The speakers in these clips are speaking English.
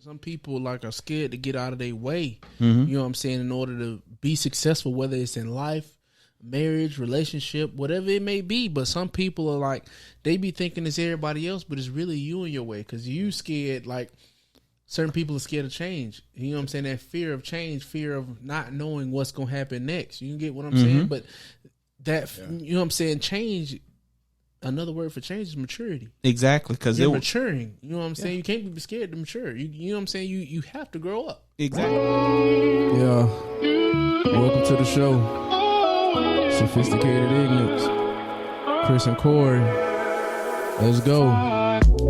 Some people like are scared to get out of their way. Mm-hmm. You know what I'm saying? In order to be successful, whether it's in life, marriage, relationship, whatever it may be. But some people are like, they be thinking it's everybody else, but it's really you in your way because you scared. Like certain people are scared of change. You know what I'm saying? That fear of change, fear of not knowing what's gonna happen next. You get what I'm saying? But that you know what I'm saying? Change. Another word for change is maturity. Exactly, because you're maturing. You know what I'm saying? You can't be scared to mature. You know what I'm saying? You have to grow up. Exactly. Yeah. Welcome to the show. Sophisticated Ignorance. Chris and Cory. Let's go.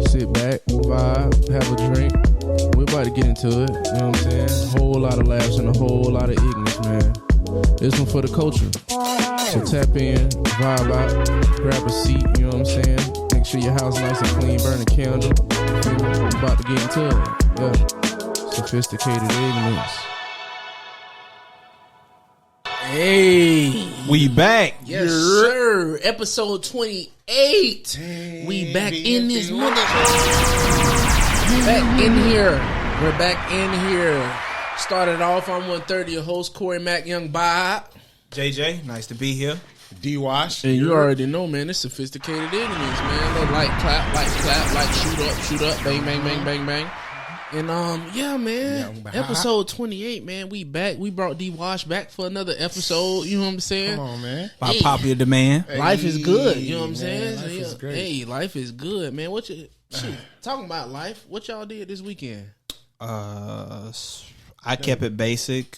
Sit back, vibe, have a drink. We're about to get into it. You know what I'm saying? Whole lot of laughs and a whole lot of ignorance, man. This one for the culture. So tap in, vibe out, grab a seat, you know what I'm saying? Make sure your house nice and clean, burn a candle. We're about to get into it. Yeah. Sophisticated ignorance. Hey. We back. Yes, sir. Episode 28. We back in this mother. Back in here. We're back in here. Started off, I'm 130, your host, Cory Mac, Young Bob. JJ, nice to be here. D-Wash. And you already know, man, it's sophisticated ignorance, man. That like clap, shoot up, bang, bang, bang, bang, bang. And yeah, man. Episode 28, man. We back. We brought D-Wash back for another episode. You know what I'm saying? Come on, man. By popular demand. Life is good. You know what I'm saying? Life is great. Hey, life is good, man. What you talking about life? What y'all did this weekend? I kept it basic.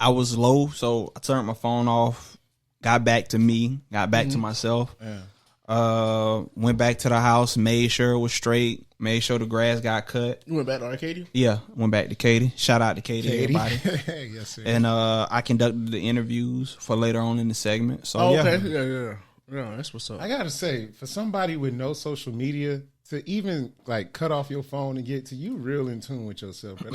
I was low, so I turned my phone off. Got back to me. Got back to myself. Yeah. Went back to the house. Made sure it was straight. Made sure the grass got cut. You went back to Arcadia? Yeah, went back to Katie. Shout out to Katie. Everybody. Yes, sir. And I conducted the interviews for later on in the segment. So okay. Yeah, that's what's up. I gotta say, for somebody with no social media to even like cut off your phone and get to you, real in tune with yourself. Bro.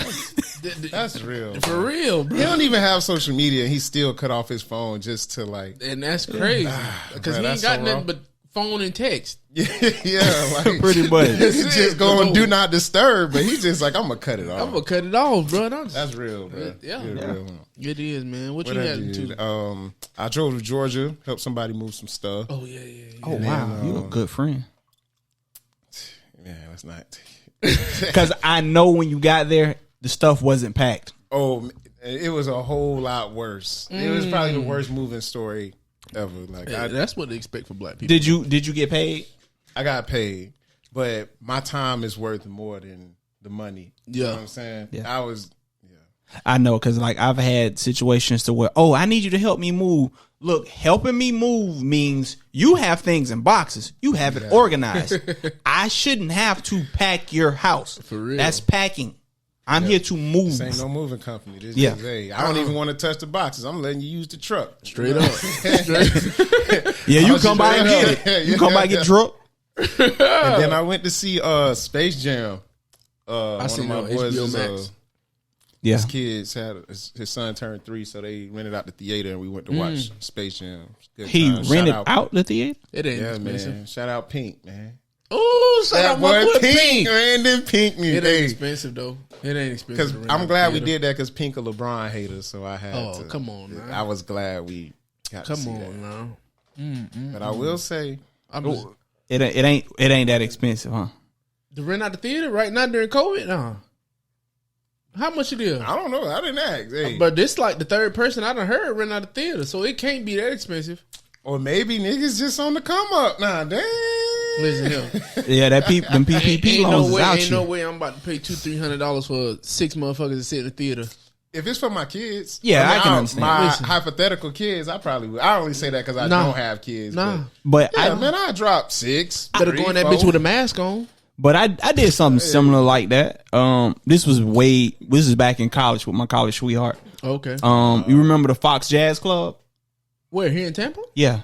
That's real. For real, bro. He don't even have social media, and he still cut off his phone just to like. And that's crazy because he ain't got nothing but phone and text. Yeah, like pretty much. He just going do not disturb, but he just like I'm gonna cut it off. I'm gonna cut it off, bro. That's real, bro. Yeah. Real. It is, man. What you had to? I drove to Georgia, helped somebody move some stuff. Oh yeah. Oh wow, you a good friend. Yeah, that's not. Because I know when you got there, the stuff wasn't packed. Oh, it was a whole lot worse. It was probably the worst moving story ever. Like that's what they expect from black people. Did you get paid? I got paid, but my time is worth more than the money. You know what I'm saying? Yeah. I know, because like I've had situations to where, I need you to help me move. Look, helping me move means you have things in boxes. You have it organized. I shouldn't have to pack your house. For real. That's packing. I'm here to move. This ain't no moving company. This Yeah. is, hey, I don't even want to touch the boxes. I'm letting you use the truck. Straight up. Yeah, you come by and get it. You come by and get drunk. And then I went to see Space Jam. I seen my boys, HBO Max. Yeah. His kids his son turned 3, so they rented out the theater and we went to watch Space Jam. Good He time. rented out the theater? It ain't expensive. Man. Shout out Pink, man. Oh, shout out my boy Pink. Brandon Pink. It ain't expensive though. It ain't expensive. Because I'm glad we did that because Pink a LeBron hater, so I had to. Oh, come on, man. I was glad we got to see that. Come on now. But I will say, It ain't that expensive, huh? To rent out the theater right now during COVID? Nah. How much it is? I don't know. I didn't ask. Hey. But this like the third person I done heard rent out the theater, so it can't be that expensive. Or maybe niggas just on the come up. Nah, damn. Listen here. Yeah, them PPP loans is out Ain't no way I'm about to pay $200-$300 for 6 motherfuckers to sit in the theater. If it's for my kids, yeah, I can understand. My hypothetical kids, I probably would. I only say that because I don't have kids. But I dropped 6. Better go in that bitch with a mask on. But I did something similar like that. This is back in college with my college sweetheart. Okay. You remember the Fox Jazz Club? Where, here in Tampa? Yeah.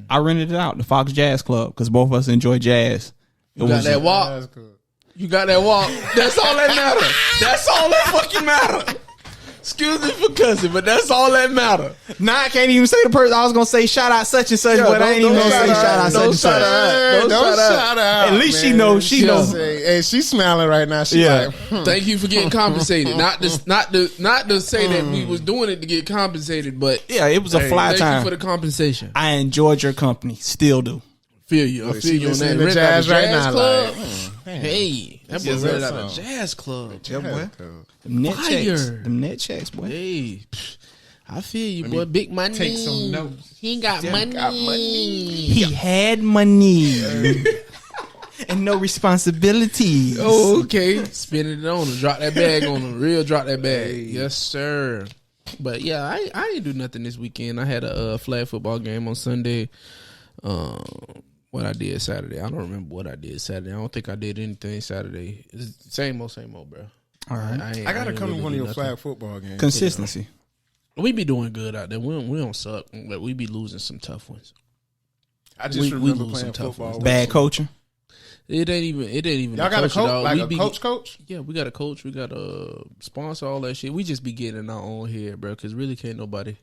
I rented it out, the Fox Jazz Club, because both of us enjoy jazz. You got that walk. You got that walk. That's all that matter. That's all that fucking matter. Excuse me for cussing, but that's all that matter. Now I can't even say the person. I was gonna say shout out such and such, but I ain't even gonna say shout out such and such. Don't shout out. At least she knows. She knows. Hey, she's smiling right now. She like, Thank you for getting compensated. Not to say that we was doing it to get compensated, but Yeah, it was a fly thank time. you for the compensation. I enjoyed your company. Still do. Feel you. I feel you on that. listening to jazz right now, club. like, Hey, that boy Yes, rented that out a song. jazz club. Yeah, boy. cool. Them net Fire. checks. Them net checks, boy. Hey, I feel you, boy. Big money. take some notes. He ain't got money. He had money and no responsibilities. Oh, okay. Spinning it on him. Drop that bag on him. Real drop that bag. Yes, sir. But yeah, I didn't do nothing this weekend. I had a flag football game on Sunday. What I did Saturday, I don't remember what I did Saturday. I don't think I did anything Saturday. It's same old, bro. All right. I gotta come to really one of your nothing. flag football games. Consistency. We be doing good out there. We don't suck, but we be losing some tough ones. I just we remember lose playing some tough football. ones. Bad coaching. It ain't even. Y'all got a coach, dog. like We a be- coach. Yeah, we got a coach. We got a sponsor. All that shit. We just be getting in our own head, bro. Because really can't nobody.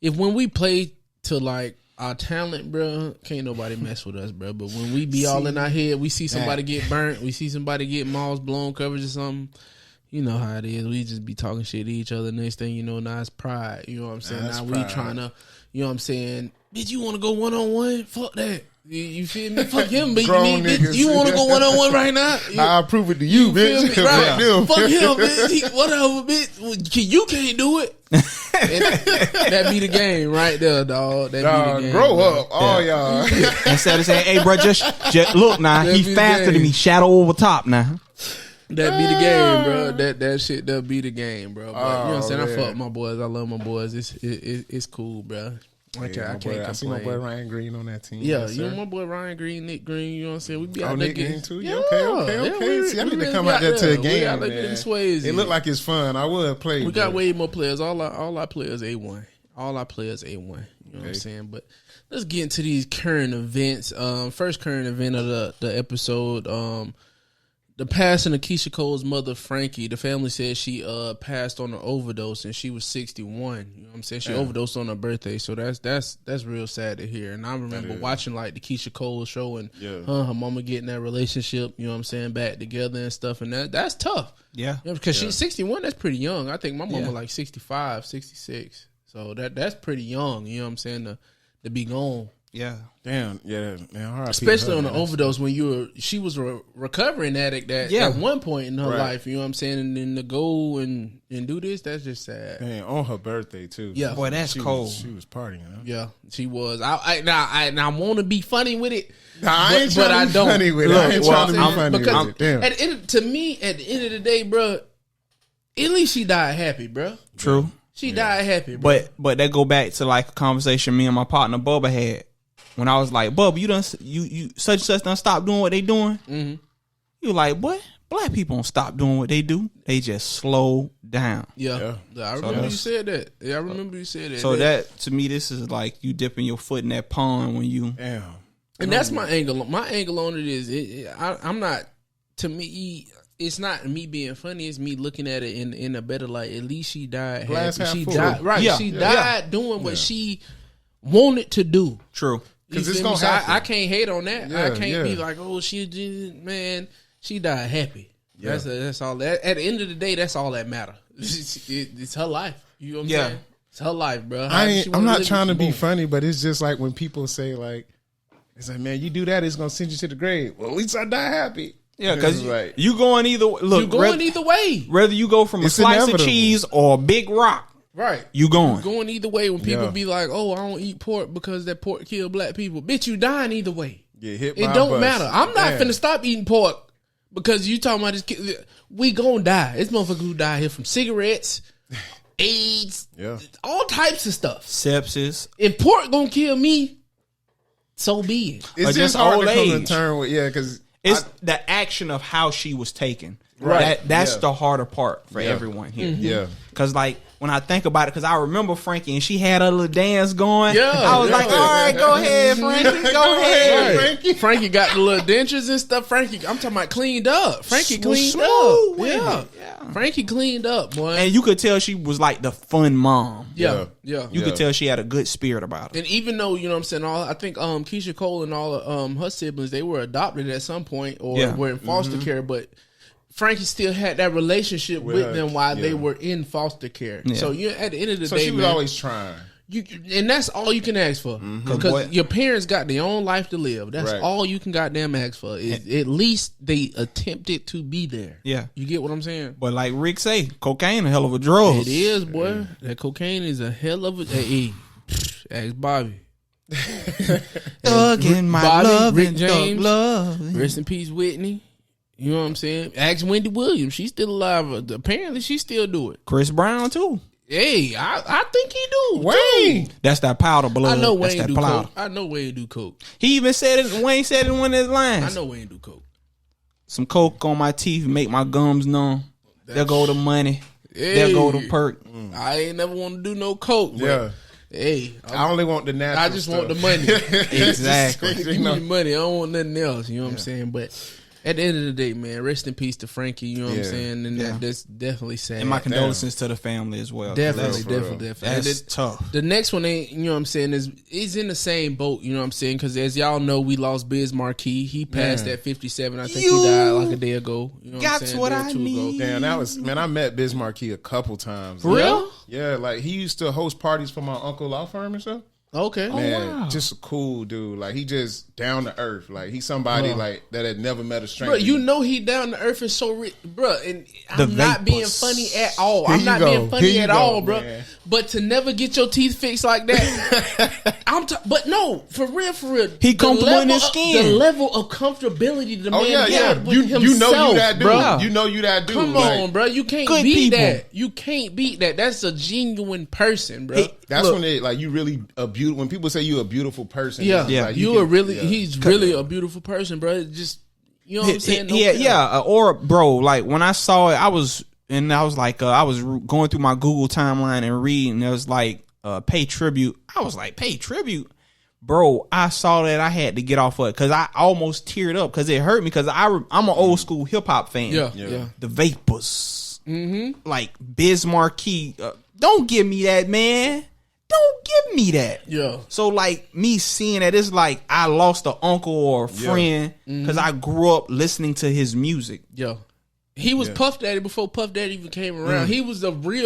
If when we play to like our talent, bro, can't nobody mess with us, bro. But when we be all in our head, we see somebody get burnt. We see somebody get malls blown coverage or something. You know how it is. We just be talking shit to each other. Next thing you know, now it's pride. You know what I'm saying? That's now pride. we trying to, you know what I'm saying? Bitch, you want to go 1-on-1? Fuck that. You feel me? Fuck him. But Grown bitch, niggas. you want to go 1-on-1 right now? I'll prove it to you, Feel bitch. me? Right. Fuck them. Fuck him, bitch. Whatever, bitch. You can't do it. And that be the game right there, dog. That be Dog, the game. grow bro. up, all y'all. Instead of saying, "Hey, bro, just look now. That He be the faster than game. me. Shadow over top now." That be the game, bro. That shit, that be the game, bro. But, you know what I'm saying? I man. fuck with my boys. I love my boys. It's cool, bro. I can't I see my boy complain. Ryan Green on that team. Yeah, Yes, you know sir. my boy Ryan Green, Nick Green. You know what I'm saying? We be Oh, out there Nick getting Green too? Yeah, Okay. See, I need to really come be out there to a We game, out there getting man. sways. It looked like it's fun. I would play. We got but- way more players. All our players A1. All our players A1. You know what I'm saying? But let's get into these current events. First current event of the episode. The passing of Keisha Cole's mother, Frankie. The family said she passed on an overdose and she was 61. You know what I'm saying? She overdosed on her birthday. So that's real sad to hear. And I remember watching like the Keisha Cole show and her mama getting that relationship, you know what I'm saying, back together and stuff. And that's tough. Yeah. You know, because she's 61, that's pretty young. I think my mama like 65, 66. So that's pretty young, you know what I'm saying, to be gone. Yeah. Damn, yeah. Man, Especially on the overdose when she was a recovering addict at one point in her life, you know what I'm saying? And then to go and do this, that's just sad. Man, on her birthday too. Yeah. Boy, that's She cold. she was partying. Huh? Yeah, she was. I want to be funny with it. Nah, I ain't but trying I to be don't. funny with it. Look, I ain't well, trying to be I'm- funny because with it. Damn. to me, at the end of the day, bro, at least she died happy, bro. True. She died happy, bro. But that go back to like a conversation me and my partner Bubba had when I was like, Bubba, you such and such done stop doing what they doing. Mm-hmm. You like, what? Black people don't stop doing what they do. They just slow down. Yeah. I remember you said that. Yeah, I remember you said that. So that to me, this is like you dipping your foot in that pond when you. Damn. and that's my angle. My angle on it is, I'm not. To me, it's not me being funny. It's me looking at it in a better light. At least she died Glass happy. half She full. died right. Yeah. She Yeah. died doing what she wanted to do. True. You 'Cause it's feel gonna me? So happen. I can't hate on that. I Yeah, can't be yeah. like, oh, she died happy. Yeah. That's all. At the end of the day, that's all that matter. It's her life. You know what I'm Yeah. saying? It's her life, bro. I'm not trying to be funny, but it's just like when people say like, it's like, man, you do that, it's gonna send you to the grave. Well, at least I die happy. Yeah, because It's like, you going either way. Look, You're going either way. whether you go from a It's slice inevitable. of cheese or a big rock, Right. you going. Going either way. When people Yeah. be like, "Oh, I don't eat pork because that pork kill black people," bitch, you dying either way. get hit by It a don't bus. matter. I'm not Damn. finna stop eating pork because you talking about this kid. We gonna die. It's motherfuckers who die here from cigarettes, AIDS, Yeah. all types of stuff. Sepsis. If pork gonna kill me, so be it. It's Or just just hard old to come to age. terms with, because It's the action of how she was taken. Right. That's Yeah. the harder part for everyone here. yeah, Because like when I think about it, because I remember Frankie and she had her little dance going. Yeah, I was like, all right, go ahead, Frankie, go ahead. Right. Frankie got the little dentures and stuff. Frankie, I'm talking about cleaned up. Frankie cleaned smooth up. with Yeah. it. Yeah. Frankie cleaned up, boy. And you could tell she was like the fun mom. Yeah. You could tell she had a good spirit about her. And even though, you know what I'm saying, I think Keisha Cole and all of her siblings, they were adopted at some point or were in foster care, but Frankie still had that relationship with them while they were in foster care. Yeah. So you at the end of the day, she was always trying. And that's all you can ask for, because your parents got their own life to live. That's all you can goddamn ask for. Is at least they attempted to be there. Yeah, you get what I'm saying. But like Rick say, cocaine a hell of a drug. It is, boy. That cocaine is a hell of a. Hey, ask Bobby. Thug in my Bobby, love, Rick and James, love. Rest in peace, Whitney. You know what I'm saying? Ask Wendy Williams. She's still alive. Apparently, she still do it. Chris Brown too. Hey, I think he do. Wayne. That's that powder blood. I know That's Wayne that do powder. coke. I know Wayne do coke. He even said it. Wayne said it in one of his lines. I know Wayne do coke. Some coke on my teeth make my gums numb. There go the money. There go the perk. I ain't never want to do no coke. Yeah. Hey, I only want the natural. I just want the money. Exactly. Give me the money. I don't want nothing else. You know what I'm saying? But at the end of the day, man, rest in peace to Frankie. You know what I'm saying? And that's definitely sad. And my condolences to the family as well. Definitely. That's tough. The next one ain't, you know what I'm saying, is in the same boat, you know what I'm saying? Because as y'all know, we lost Biz Markie. He passed at 57. I think he died like a day ago. You know That's what I need. Damn, that was, man, I met Biz Markie a couple times. For real? Yeah, like he used to host parties for my uncle law firm and stuff. Okay. Man, just a cool dude. Like he just down to earth. Like he's somebody like that had never met a stranger. Bro, you know he down to earth and so rich, bro. And I'm not being funny at all. I'm not being funny at all, bro. Man. But to never get your teeth fixed like that, but no, for real. He comfortable in his skin. The level of comfortability the man got with himself, you know you that dude. Bro. You know you that dude. Come on, bro. You can't beat that. You can't beat that. That's a genuine person, bro. That's when it like you really when people say you're a beautiful person. Yeah, like he's really a beautiful person, bro. It just, you know what I'm saying? Or bro, like when I saw it, I was like, I was going through my Google timeline and reading. It was like, pay tribute. I was like, pay tribute, bro. I saw that, I had to get off of it because I almost teared up because it hurt me because I'm an old school hip hop fan. Yeah. The Vapors, like Biz Markie. Don't give me that, man. Don't give me that. Yeah. So like me seeing that, it's like I lost an uncle or a friend because I grew up listening to his music. Yeah. He was Puff Daddy before Puff Daddy even came around. He was to be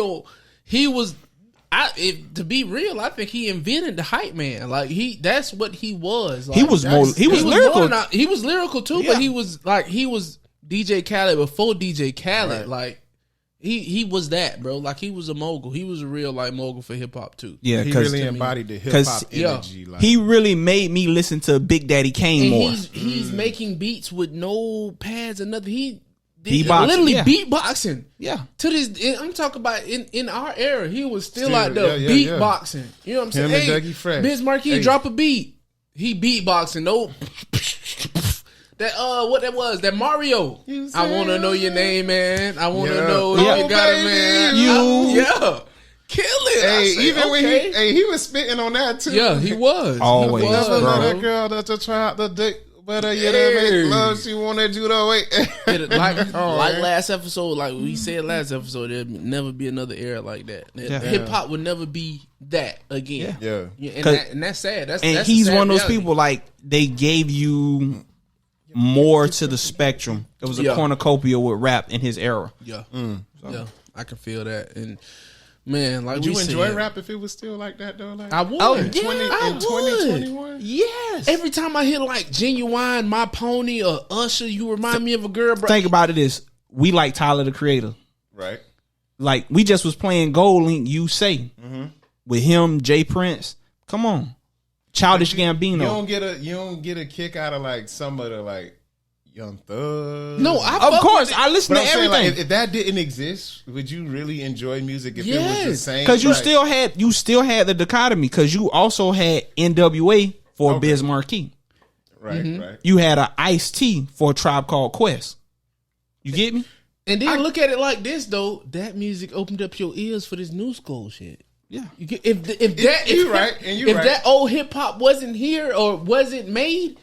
real, I think he invented the hype man. Like that's what he was. Like, he was lyrical. He was lyrical too, but he was DJ Khaled before DJ Khaled. Right. Like he was that, bro. Like he was a mogul. He was a real like mogul for hip hop too. Yeah, he really embodied the hip hop energy. Like. He really made me listen to Big Daddy Kane more. He's making beats with no pads or nothing. He beatboxing, literally beatboxing. Yeah. To this, I'm talking about in our era, he was still out there beatboxing. You know what I'm saying? Him and Dougie Fresh. Biz Markie drop a beat. He beatboxing. No. That what that was, that Mario. I want to know your name, man. I want to know if you got it, man. Kill it. Hey, even when he was spitting on that too. Yeah, he was. Always, bro. That girl that you tried the dick, but make love. She wanted you to wait. like last episode, like we said last episode, there'd never be another era like that. Hip hop would never be that again. Yeah. And that's sad. That's he's one of those people like they gave you more to the spectrum. It was a cornucopia with rap in his era. Yeah. Yeah. I can feel that. And man, like would you enjoy rap if it was still like that though? Like I would. In 2021? Yes. Every time I hear like Genuine, My Pony, or Usher, you remind me of a girl, bro. Think about it is we like Tyler the Creator. Right. Like we just was playing Gold Link, You Say. With him, Jay Prince. Come on. Childish Gambino. You don't get a kick out of like some of the like Young Thug. No, of course I listen to everything. Saying, like, if that didn't exist, would you really enjoy music if it was the same? Because you still had the dichotomy. Because you also had NWA for Biz Markie. Right, right. You had a Ice-T for a Tribe Called Quest. You get me? And then look at it like this though. That music opened up your ears for this new school shit. Yeah. If that old hip hop wasn't here or wasn't made,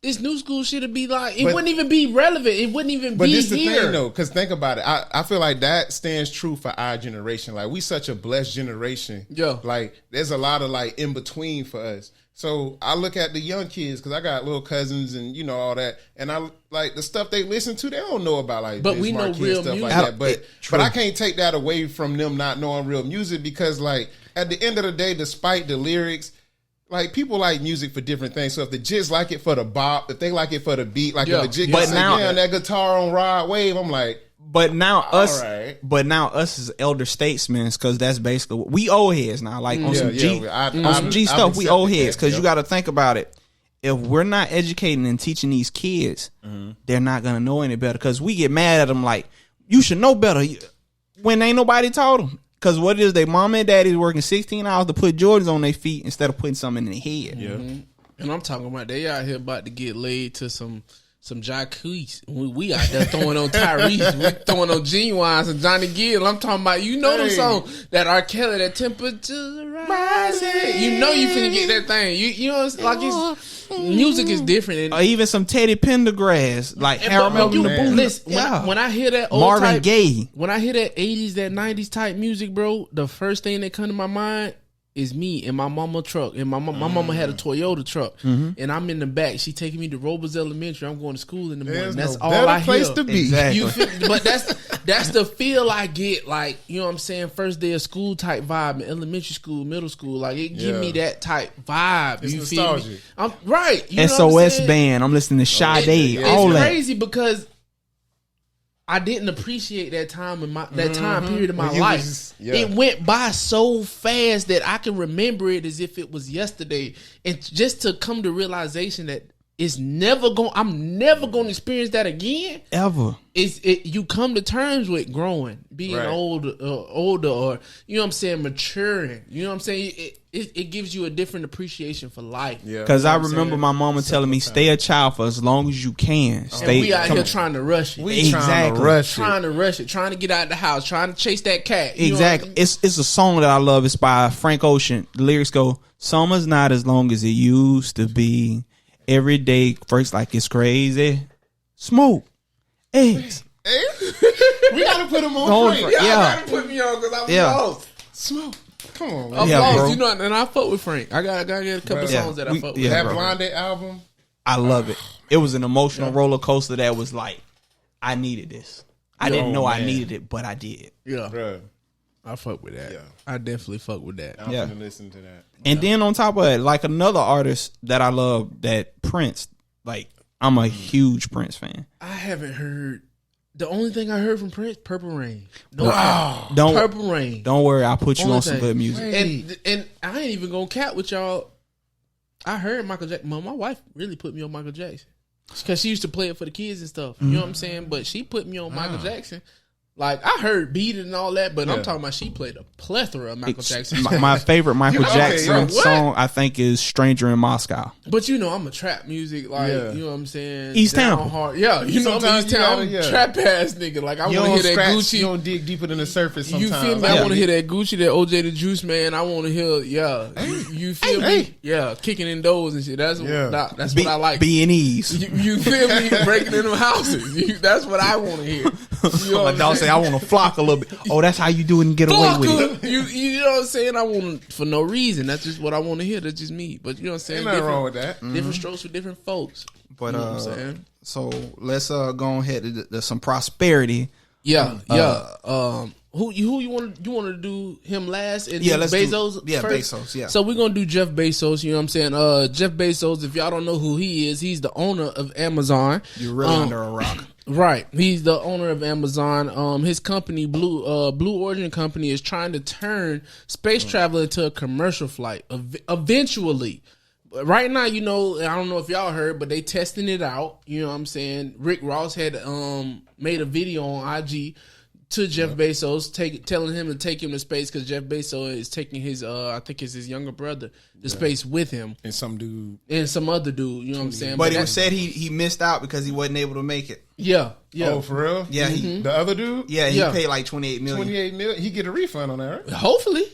this new school shit be like, it wouldn't even be relevant. It wouldn't even be here. But this the thing though, because think about it. I feel like that stands true for our generation. Like, we such a blessed generation. Yeah. Like, there's a lot of like in between for us. So I look at the young kids, because I got little cousins and you know all that, and I like the stuff they listen to. They don't know about like, but we know real stuff music. Like that. But I can't take that away from them not knowing real music, because like at the end of the day, despite the lyrics, like people like music for different things. So if the jits like it for the bop, if they like it for the beat, like if the jits say, that guitar on Rod Wave, I'm like. But now us as elder statesmen, because that's basically what we old heads now. Like on some G stuff, we old heads, because you got to think about it. If we're not educating and teaching these kids, they're not gonna know any better. Because we get mad at them like, you should know better, when ain't nobody taught them. Because what it is, their mom and daddy's working 16 hours to put Jordans on their feet instead of putting something in their head. Yeah, and I'm talking about they out here about to get laid to some Jacquees. We out there throwing on Tyrese. We throwing on Genuines and Johnny Gill. I'm talking about, you know them songs that R. Kelly, that temperature's rising. You know you finna get that thing. You know, it's like it's music is different. Or even some Teddy Pendergrass, like Harold Melvin the Boom. Listen, when I hear that old Marvin type, Gaye, when I hear that 80s, that 90s type music, bro, the first thing that come to my mind is me in my mama truck. And my mama had a Toyota truck. And I'm in the back. She taking me to Robles Elementary. I'm going to school in the morning. That's all I hear. Place to be. Exactly. You feel, but that's the feel I get, like, you know what I'm saying, first day of school type vibe in elementary school, middle school. Like, it give me that type vibe. It's you nostalgic. feel me? I'm right. You know SOS what I'm saying? Band. I'm listening to Sade. All it's that. crazy because I didn't appreciate that time in that time period of my life. It went by so fast that I can remember it as if it was yesterday. And just to come to realization that I'm never gonna experience that again. Ever. You come to terms with growing, being older, or you know what I'm saying, maturing. You know what I'm saying? It gives you a different appreciation for life. Yeah. Because I remember my mama telling me, stay a child for as long as you can. And we out here trying to rush it. Trying to rush it. Trying to get out of the house. Trying to chase that cat. Exactly. It's a song that I love. It's by Frank Ocean. The lyrics go, summer's not as long as it used to be. Every day, first like it's crazy. Smoke. Eggs. We gotta put him on Frank. Yeah, gotta put me on because I'm lost. Smoke. Come on, man. I'm lost. Bro. You know, and I fuck with Frank. I gotta get a couple songs that I fuck with. That Blonde album. I love it. It was an emotional roller coaster that was like, I needed this. I didn't know I needed it, but I did. Yeah. Bruh. I fuck with that. Yeah. I definitely fuck with that. I'm gonna listen to that. And then on top of it, like another artist that I love, that Prince, like I'm a huge Prince fan. I haven't heard. The only thing I heard from Prince, Purple Rain. Purple Rain. Don't worry, I'll put you on some good music. And I ain't even gonna cap with y'all. I heard Michael Jackson. My wife really put me on Michael Jackson because she used to play it for the kids and stuff. You know what I'm saying? But she put me on Michael Jackson. Like, I heard Beat It and all that, but I'm talking about she played a plethora of Michael Jackson. My favorite Michael Jackson song, I think, is Stranger in Moscow. But you know, I'm a trap music, like, you know what I'm saying? East Town. Yeah, you know, I'm East Town. I'm trap ass nigga. Like, I want to hear that Gucci. You don't dig deeper than the surface sometimes. You feel me? I want to hear that Gucci, that OJ the Juice Man. I want to hear, you feel me? Yeah, kicking in doors and shit. That's what I like. B&E's. You feel me? Breaking in them houses. That's what I want to hear. You know my dog say, I want to flock a little bit. Oh, that's how you do it and get away with it. You know what I'm saying? I want for no reason. That's just what I want to hear. That's just me. But you know what I'm saying? Ain't nothing wrong with that. Different strokes for different folks. But you know what I'm saying? So let's go ahead to some prosperity. Yeah. Who you want to do him last? And let's Bezos. First? Bezos. Yeah. So we're gonna do Jeff Bezos. You know what I'm saying? Jeff Bezos. If y'all don't know who he is, he's the owner of Amazon. You're really under a rock. Right. He's the owner of Amazon. His company, Blue Origin Company, is trying to turn space travel into a commercial flight eventually. Right now, you know, I don't know if y'all heard, but they testing it out. You know what I'm saying? Rick Ross had made a video on IG to Jeff Bezos, telling him to take him to space because Jeff Bezos is taking his, I think it's his younger brother, to space with him. And some dude. And some other dude, you know what I'm saying? But it was said he missed out because he wasn't able to make it. Yeah. Oh, for real? Yeah. The other dude? He paid like $28 million. $28 million? He get a refund on that, right? Hopefully.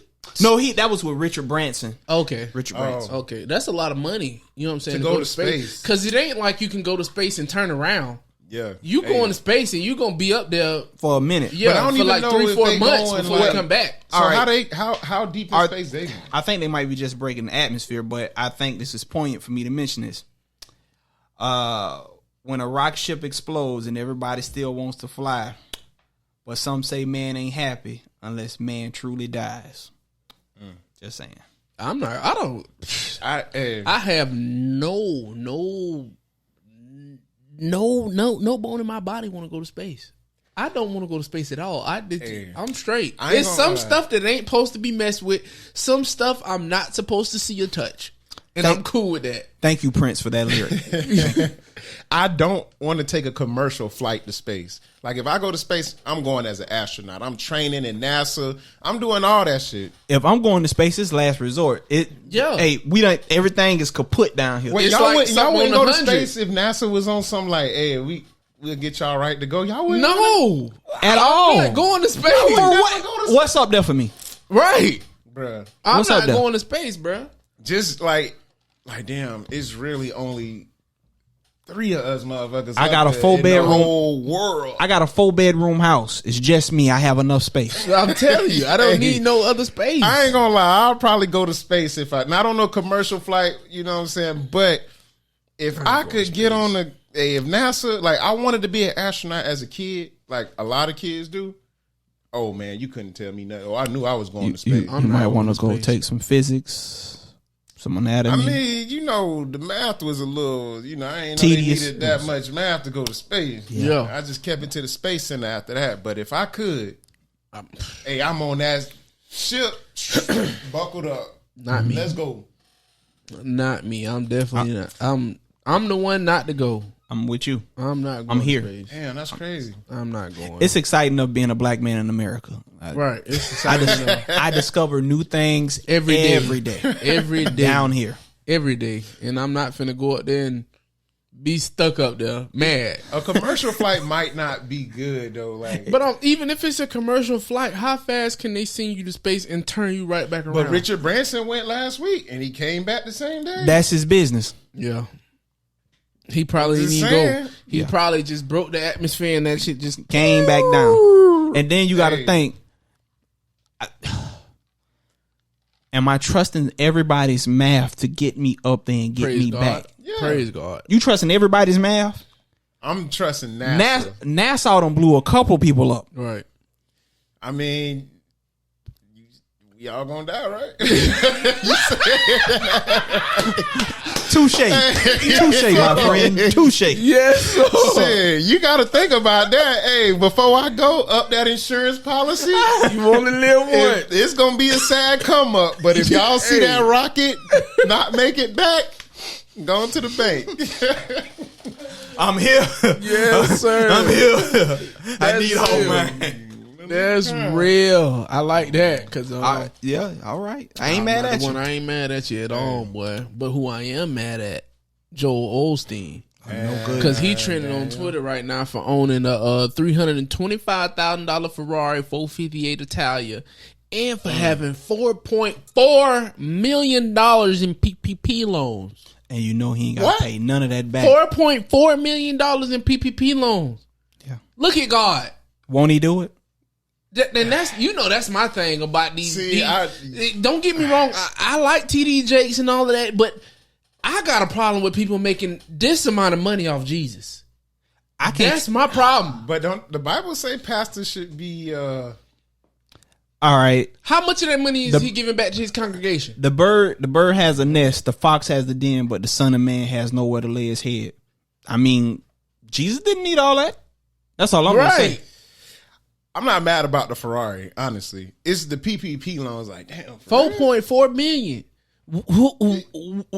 No, that was with Richard Branson. Okay. Richard Branson. Okay. That's a lot of money. You know what I'm saying? To go to space. Because it ain't like you can go to space and turn around. Yeah. You go into space and you going to be up there for a minute. Yeah, but I don't for even like know 3-4 months before you come back. So how deep in space they go? I think they might be just breaking the atmosphere, but I think this is poignant for me to mention this. When a rock ship explodes and everybody still wants to fly, but some say man ain't happy unless man truly dies. Just saying. I have no bone in my body want to go to space. I don't want to go to space at all. I'm straight. There's some stuff that ain't supposed to be messed with. Some stuff I'm not supposed to see or touch. And I'm cool with that. Thank you, Prince, for that lyric. I don't want to take a commercial flight to space. Like, if I go to space, I'm going as an astronaut. I'm training in NASA. I'm doing all that shit. If I'm going to space, it's last resort. Hey, everything is kaput down here. Wait, y'all wouldn't go to space if NASA was on something like, hey, we'll get y'all right to go. Y'all wouldn't at all. I'm not going to space. What's up there for me? Right. Bruh. I'm not going to space, bruh. Just like damn, it's really only 3 of us motherfuckers. I got a 4-bedroom whole world. I got a 4-bedroom house. It's just me. I have enough space. I'm telling you, I don't need no other space. I ain't gonna lie. I'll probably go to space if not on no commercial flight. You know what I'm saying? But if I could get on if NASA, like, I wanted to be an astronaut as a kid, like a lot of kids do. Oh man, you couldn't tell me nothing. I knew I was going to space. You might want to go take some physics. Some anatomy. I mean, the math was a little, I ain't know tedious. They needed that much math to go to space. Yeah. I just kept it to the space center after that. But if I could, I'm on that ship, buckled up. Not me. Let's go. Not me. I'm definitely not. I'm the one not to go. I'm with you. I'm not going I'm here. to space. Damn, that's crazy. I'm not going. It's exciting of being a black man in America. Right. It's exciting. I discover new things every day. Every day. Down here. Every day. And I'm not finna go up there and be stuck up there mad. A commercial flight might not be good though. Like, but even if it's a commercial flight, how fast can they send you to space and turn you right back around? But Richard Branson went last week and he came back the same day. That's his business. Yeah. He probably didn't go. He probably just broke the atmosphere and that shit just came back down. And then you got to think, am I trusting everybody's math to get me up there and get me back? Yeah. Praise God. You trusting everybody's math? I'm trusting NASA. NASA done blew a couple people up. Right. I mean, y'all gonna die, right? Touche. Touche, my friend. Touche. Yes. Shit, you got to think about that. Hey, before I go up that insurance policy, you only live once. It's going to be a sad come up. But if y'all see that rocket not make it back, go to the bank. I'm here. Yes, sir. I'm here. I need hope, man. That's real. I like that because yeah, all right. I ain't mad at you. I ain't mad at you at all, boy. But who I am mad at, Joel Osteen, because he trending on Twitter right now for owning a $325,000 Ferrari 458 Italia, and for having $4.4 million in PPP loans. And you know he ain't got to pay none of that back. $4.4 million in PPP loans. Yeah. Look at God. Won't he do it? Then that's my thing about these. Don't get me wrong. I like TD Jakes and all of that, but I got a problem with people making this amount of money off Jesus. That's my problem. But don't the Bible say pastors should be? All right. How much of that money is he giving back to his congregation? The bird has a nest. The fox has the den, but the Son of Man has nowhere to lay his head. I mean, Jesus didn't need all that. That's all I'm gonna say. I'm not mad about the Ferrari, honestly. It's the PPP loans. Like, damn, $4.4 million.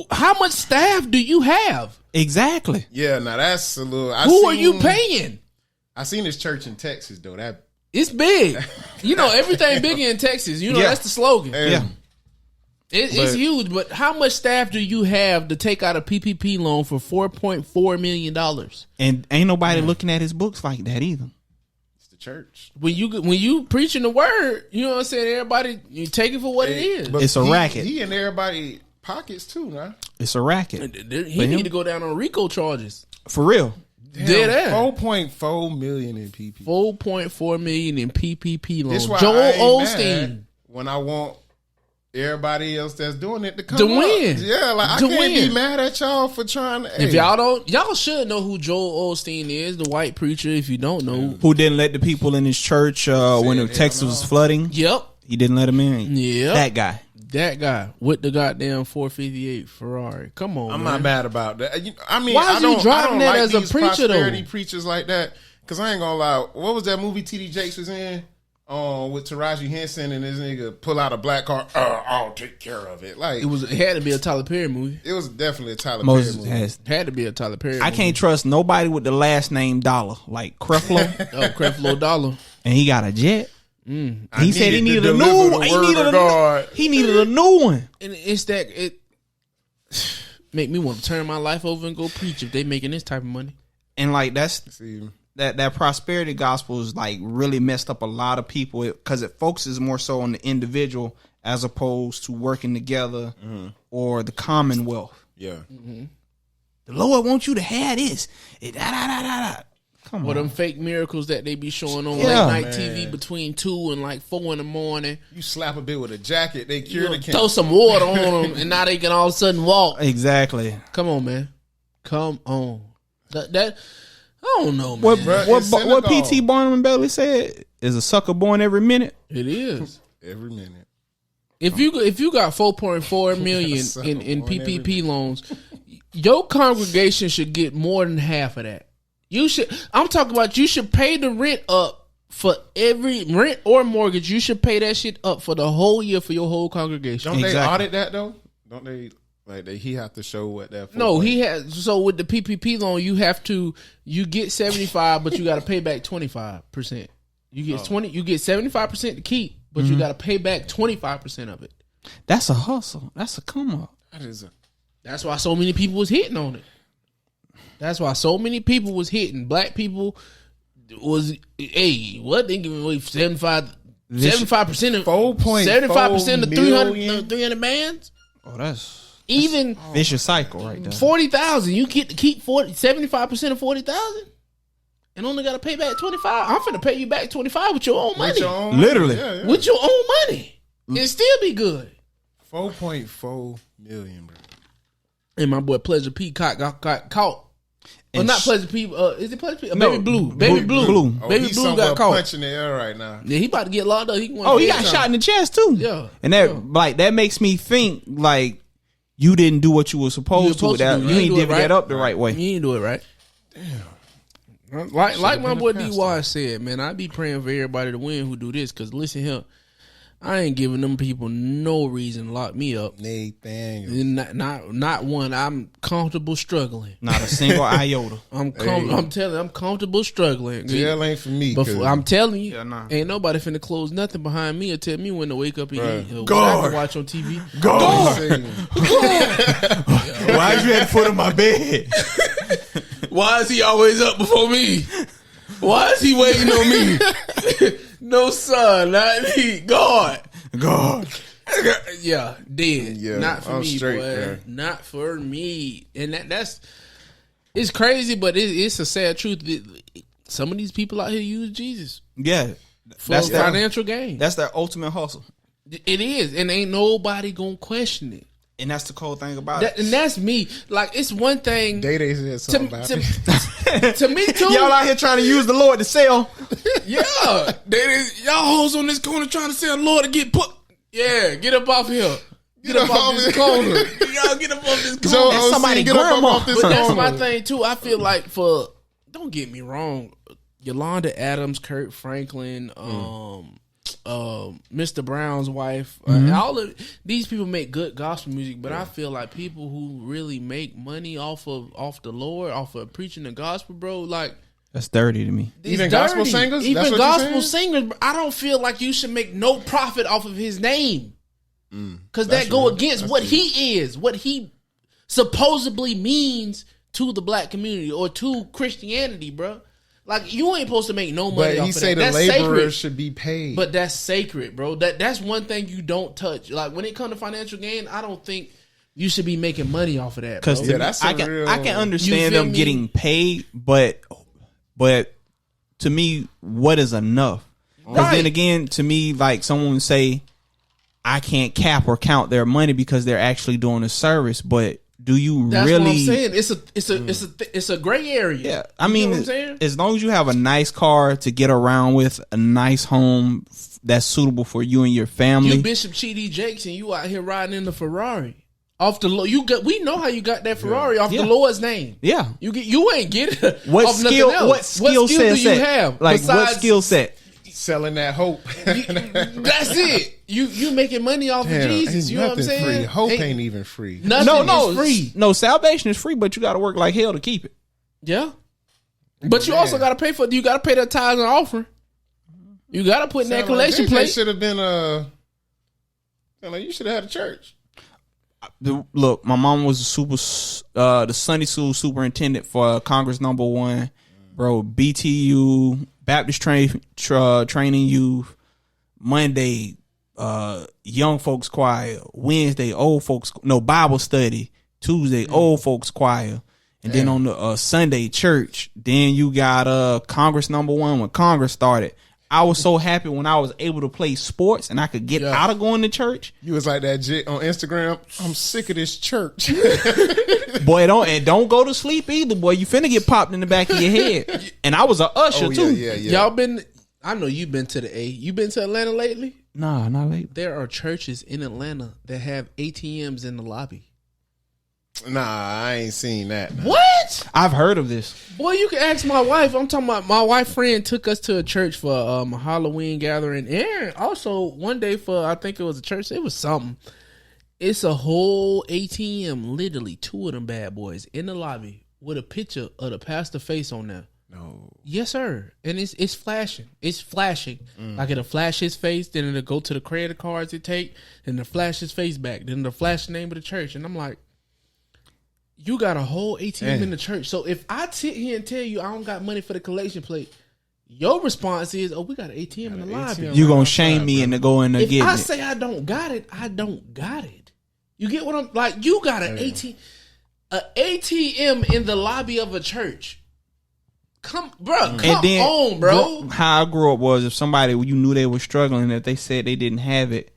How much staff do you have? Exactly. Yeah, now that's a little. Who are you paying? I seen this church in Texas though. That It's big. You know, everything big in Texas. You know, that's the slogan. Yeah. It's huge, but how much staff do you have to take out a PPP loan for $4.4 million? And ain't nobody looking at his books like that either. It's the church. When you preaching the word, you know what I'm saying? Everybody, you take it for what it is. But It's a racket. He in everybody pockets too, man. It's a racket. He need to go down on RICO charges. For real. Dead ass. $4.4 million in PPP. $4.4 million in PPP loans. This why Joel I ain't Osteen. mad when I want everybody else that's doing it to come To up. win. Yeah, like I To can't win. be mad at y'all for trying to. If y'all don't, y'all should know who Joel Osteen is, the white preacher. If you don't know, Who didn't let the people in his church when the Texas was flooding? yep, He didn't let them in. Yep. That guy. with the goddamn 458 Ferrari. Come on, I'm man. not mad about that. I mean, Why is I you don't driving that like as a these preacher, though? prosperity preachers like that. Because I ain't gonna lie, what was that movie TD Jakes was in? With Taraji Henson and this nigga pull out a black car. I'll take care of it. Like It had to be a Tyler Perry movie. it was definitely a Tyler Moses Perry movie. has. Had to be a Tyler Perry. I movie. can't trust nobody with the last name Dollar, like Creflo, Creflo Dollar. and he got a jet. He said he needed to a new deliver the one. word of God. He needed a new one. And it's that it make me want to turn my life over and go preach if they making this type of money. And like that's See, that prosperity gospel is like really messed up a lot of people because it focuses more so on the individual as opposed to working together or the commonwealth. yeah. The Lord wants you to have this. Come Or on. them fake miracles that they be showing on Yeah. late night TV between 2 and like 4 in the morning. You slap a bit with a jacket, they cure the Throw cancer. some water on them and now they can all of a sudden walk. Exactly. Come on, man. Come on. That I don't know, man. What P.T. Barnum and Bailey said is a sucker born every minute. It is. Every minute. If you got 4.4 million in PPP loans, your congregation should get more than half of that. You should. I'm talking about you should pay the rent up for every rent or mortgage. You should pay that shit up for the whole year for your whole congregation. Don't they Exactly. audit that though? Don't they he have to show what that for? No, he has. So with the PPP loan, you get 75, but you got to pay back 25%. You get 20. You get 75% to keep, but you got to pay back 25% of it. That's a hustle. That's a come up. That is a That's why so many people was hitting on it. That's why so many people was hitting. Black people was, hey, what they giving away 75% of 75% of 300 bands? Oh, that's Even vicious cycle right there. 40,000, you get to keep 75% of 40,000 and only got to pay back 25. I'm finna pay you back 25 with your own money. with your own Literally. money. Yeah. With your own money. And still be good. 4.4 million, bro. And my boy Pleasure Peacock got caught. Or And not Pleasure P. Is it Pleasure P? No, Baby Blue. Baby Blue. Blue. Oh, Baby he's Blue got somewhere caught. punching the air right now. Yeah, he about to get locked up. He Got shot in the chest too. Yeah. And that makes me think like you didn't do what you were supposed to. You You ain't divvy that up the right way. You ain't do it right. Damn. Like my boy D. Wise said, man, I be praying for everybody to win who do this. Because listen here, I ain't giving them people no reason to lock me up. Nathan. Not one. I'm comfortable struggling. Not a single iota. I'm comfortable struggling. Jail ain't for me. But I'm telling you, Yeah, nah. ain't nobody finna close nothing behind me or tell me when to wake up and Right. eat. Or what I can watch on TV. Why'd you at the foot of my bed? Why is he always up before me? Why is he waiting on me? No, son, not me. God. Yeah, dead. Yeah, not for I'm me, straight, boy. man. Not for me. And that's it's crazy, but it's a sad truth. Some of these people out here use Jesus Yeah. for That's their financial gain. That's their ultimate hustle. It is, and ain't nobody gonna question it. And that's the cool thing about it. And that's me. Like, it's one thing Day said something about it. to me too. Y'all out here trying to use the Lord to sell. Yeah, y'all hoes on this corner trying to say Lord to get put. Yeah, get up off here. Get up off this corner. Y'all get up off this corner. Joel That's somebody Osteen, get up grandma. off this But that's corner. my thing too. I feel like don't get me wrong, Yolanda Adams, Kurt Franklin, Mr. Brown's wife, all of these people make good gospel music. But I feel like people who really make money off the Lord, off of preaching the gospel, bro, like That's dirty to me. It's Even gospel singers? That's Even what you're gospel saying? singers, I don't feel like you should make no profit off of his name. Because That's that go real. against That's what deep. he is, what he supposedly means to the black community or to Christianity, bro. Like, you ain't supposed to make no money But off he of say that. the That's laborers sacred. should be paid. But that's sacred, bro. That's one thing you don't touch. Like, when it comes to financial gain, I don't think you should be making money off of that, bro. Because Yeah, that's I a can real- I can You understand feel them me? getting paid, but to me, what is enough? Because Right. then again, to me, like someone would say, I can't cap or count their money because they're actually doing a service. But do you That's really? what I'm saying. It's a gray area. Yeah, I You mean, know what I'm saying? as long as you have a nice car to get around with, a nice home that's suitable for you and your family. You Bishop Chidi Jakes and you out here riding in the Ferrari. Off the we know how you got that Ferrari off Yeah. the Lord's name. Yeah. You ain't get it. What off skill? nothing else. What skill set? do you have? Like what besides- skill set? selling that hope. That's it. You making money off Damn, of Jesus. ain't You know what I'm nothing saying? free. Hope ain't even free. Nothing No, is free. no. Salvation is free, but you got to work like hell to keep it. Yeah. But you also got to pay for. You got to pay that tithes and offering. You got to put in that collection plate. Should have been like you should have had a church. Look, my mom was the Sunday school superintendent for Congress #1, bro. BTU, Baptist training youth. Monday, young folks choir. Wednesday, Bible study. Tuesday, old folks choir. And then on the Sunday, church. Then you got Congress #1 when Congress started. I was so happy when I was able to play sports and I could get out of going to church. You was like that jit on Instagram. I'm sick of this church. Boy, don't go to sleep either, boy. You finna get popped in the back of your head. And I was a usher too. Yeah. Y'all been? I know you've been to the A. You been to Atlanta lately? Nah, not late. There are churches in Atlanta that have ATMs in the lobby. Nah, I ain't seen that. Nah. What? I've heard of this. Boy, you can ask my wife. I'm talking about my wife friend took us to a church for a Halloween gathering, and also one day for I think it was a church. It was something. It's a whole ATM, literally 2 of them bad boys in the lobby with a picture of the pastor face on there. No. Yes, sir. And it's flashing. It's flashing. Like it'll flash his face, then it'll go to the credit cards it take, and it'll flash his face back. Then it'll flash the name of the church. And I'm like, you got a whole ATM in the church. So if I sit here and tell you I don't got money for the collection plate, your response is, oh, we got an ATM in the lobby. You gonna shame me into going to If get I it. say I don't got it, I don't got it. You get what I'm like? You got an ATM in the lobby of a church. Come on, bro. How I grew up was if somebody you knew they were struggling, if they said they didn't have it,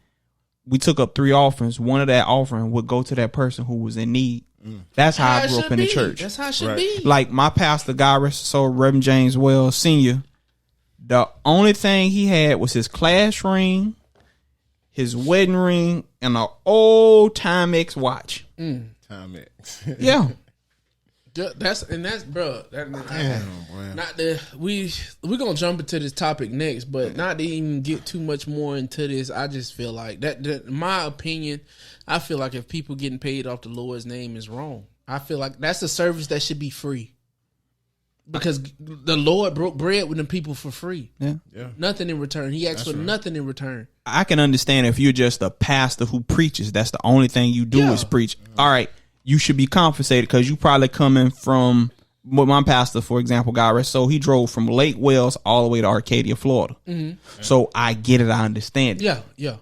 we took up 3 offerings. One of that offering would go to that person who was in need. That's how I grew up in the church. That's how it should be. Like my pastor, God rest his soul, Reverend James Wells Sr., the only thing he had was his class ring, his wedding ring, and an old Timex watch. Timex. Yeah. That's bro. We're gonna jump into this topic next, but not to even get too much more into this. I just feel like that. In my opinion, I feel like if people getting paid off the Lord's name is wrong. I feel like that's a service that should be free because the Lord broke bread with them people for free. Yeah. Nothing in return. He asked for nothing in return. I can understand if you're just a pastor who preaches, that's the only thing you do is preach. All right. You should be compensated because you probably coming from with my pastor, for example, God rest. So he drove from Lake Wells all the way to Arcadia, Florida. Mm-hmm. So I get it. I understand it. Yeah.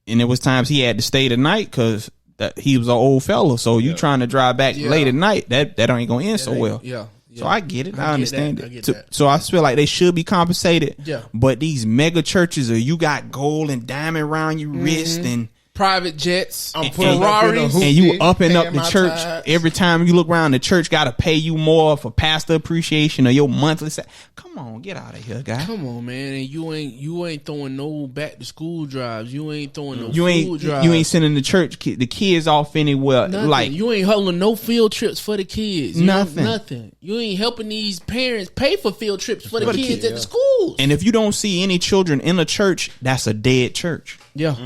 And there was times he had to stay the night because he was an old fella. So you trying to drive back late at night, that ain't going to end so well. Yeah. So I get it. I understand it. That. So I feel like they should be compensated. Yeah. But these mega churches, you got gold and diamond around your wrist and private jets, Ferraris, and you upping up the church tithes. every time you look around. The church got to pay you more for pastor appreciation or your monthly. Come on, get out of here, guy. Come on, man, and you ain't throwing no back to school drives. You ain't throwing no You food drives. ain't sending the kids off anywhere. Nothing. Like you ain't holding no field trips for the kids. Nothing. Nothing. You ain't helping these parents pay for field trips for the kids at the schools. and if you don't see any children in a church, that's a dead church. Yeah.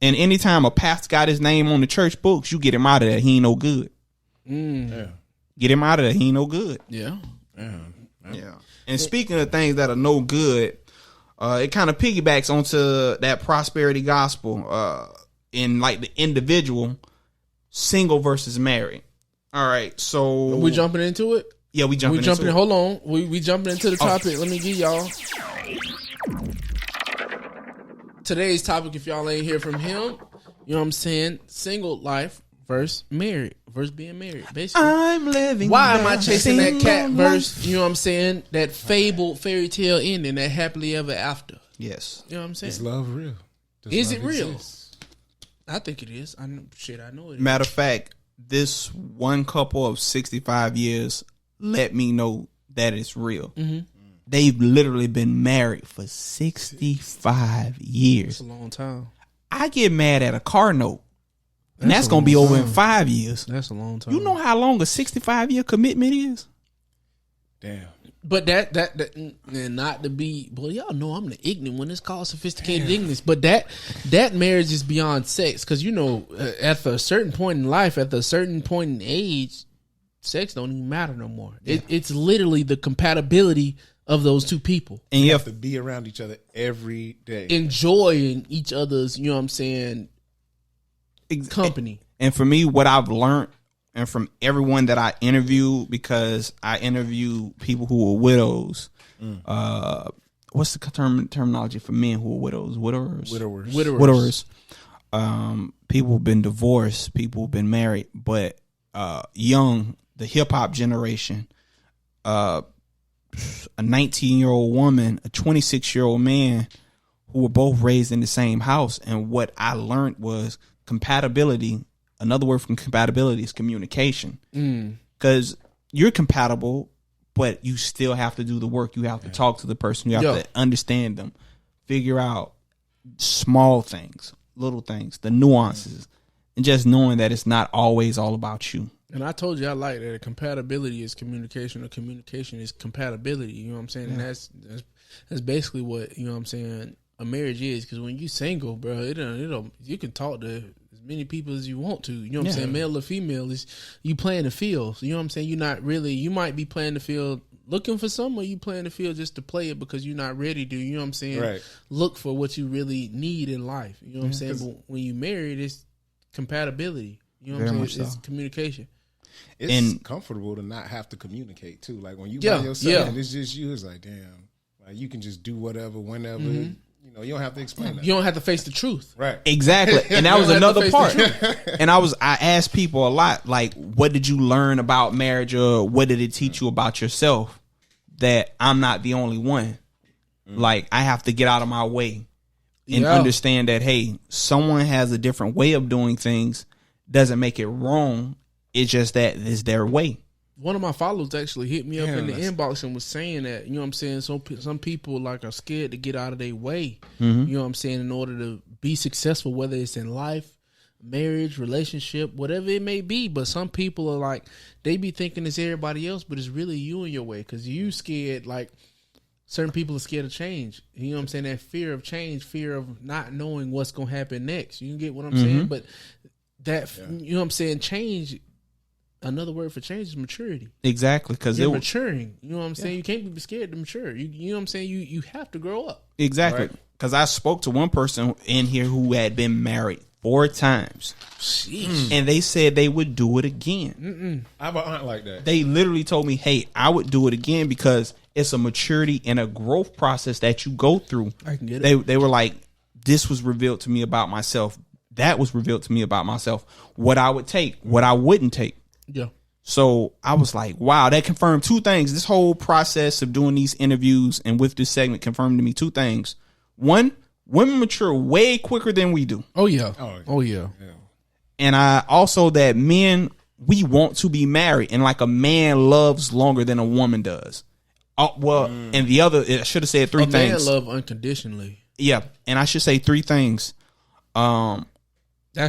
And anytime a pastor got his name on the church books, you get him out of there. He ain't no good. Yeah. Get him out of there. He ain't no good. Yeah. Yeah. And speaking of things that are no good, it kind of piggybacks onto that prosperity gospel in like the individual, single versus married. All right, so we jumping into it. Yeah, we jumping. Hold on, we jumping into the topic. Let me give y'all today's topic. If y'all ain't hear from him, you know what I'm saying? Single life versus married versus being married. Basically, I'm living. Why am I chasing that cat versus, you know what I'm saying? That fabled fairy tale ending, that happily ever after. Yes, you know what I'm saying. Is love real? Is it real? I think it is. I know it is. Matter of fact, this one couple of 65 years let me know that it's real. Mm-hmm. They've literally been married for 65 years. That's a long time. I get mad at a car note, and that's going to be over in 5 years. That's a long time. You know how long a 65-year commitment is? Damn. But that and not to be, well, y'all know I'm the ignorant when it's called sophisticated ignorance. But that marriage is beyond sex, because you know at a certain point in life, at a certain point in age, sex don't even matter no more. Yeah. It's literally the compatibility of those two people, and you have to be around each other every day, enjoying each other's, you know what I'm saying, company. And for me, what I've learned, and from everyone that I interview, because I interview people who are widows. What's the terminology for men who are widows? Widowers. People who've been divorced, people who've been married, but young, the hip hop generation, a 19-year-old woman, a 26-year-old man, who were both raised in the same house. And what I learned was compatibility. Another word for compatibility is communication. Because you're compatible, but you still have to do the work. You have to talk to the person. You have to understand them, figure out small things, little things, the nuances, and just knowing that it's not always all about you. And I told you I like that. Compatibility is communication, or communication is compatibility. You know what I'm saying? And that's basically what, you know what I'm saying, a marriage is. Because when you single, bro, you can talk to as many people as you want to. You know what I'm saying? Male or female, is you playing the field. So, you know what I'm saying? You're not really. You might be playing the field looking for something, or you playing the field just to play it because you're not ready to. You know what I'm saying? Right. Look for what you really need in life. You know what I'm saying? But when you married, it's compatibility. You know what I'm saying? It's communication. It's comfortable to not have to communicate too. Like when you by yourself and it's just you, it's like, damn, like you can just do whatever, whenever. You know, you don't have to explain that. You don't have to face the truth. Right. Exactly. And that was another part. And I asked people a lot, like, what did you learn about marriage, or what did it teach you about yourself? That I'm not the only one. Like, I have to get out of my way and understand that, hey, someone has a different way of doing things. Doesn't make it wrong. It's just that it's their way. One of my followers actually hit me up in the inbox and was saying that, you know what I'm saying, some people like are scared to get out of their way, you know what I'm saying, in order to be successful, whether it's in life, marriage, relationship, whatever it may be. But some people are like, they be thinking it's everybody else, but it's really you in your way, because you scared. Like, certain people are scared of change. You know what I'm saying? That fear of change, fear of not knowing what's going to happen next. You can get what I'm saying? But that, you know what I'm saying, change, another word for change is maturity. Exactly, because you're maturing. You know what I'm saying? You can't be scared to mature. You know what I'm saying? You have to grow up. Exactly. Because I spoke to one person in here who had been married 4 times. And they said they would do it again. I have an aunt like that. They literally told me, hey, I would do it again because it's a maturity and a growth process that you go through. I can get it. They were like, this was revealed to me about myself. That was revealed to me about myself. What I would take, what I wouldn't take. Yeah. So I was like, wow, that confirmed 2 things. This whole process of doing these interviews and with this segment confirmed to me 2 things. One, women mature way quicker than we do. Oh, yeah. Oh, yeah. And I also that men, we want to be married. And like a man loves longer than a woman does. And the other, I should have said 3 things. A man love unconditionally. Yeah. And I should say 3 things. That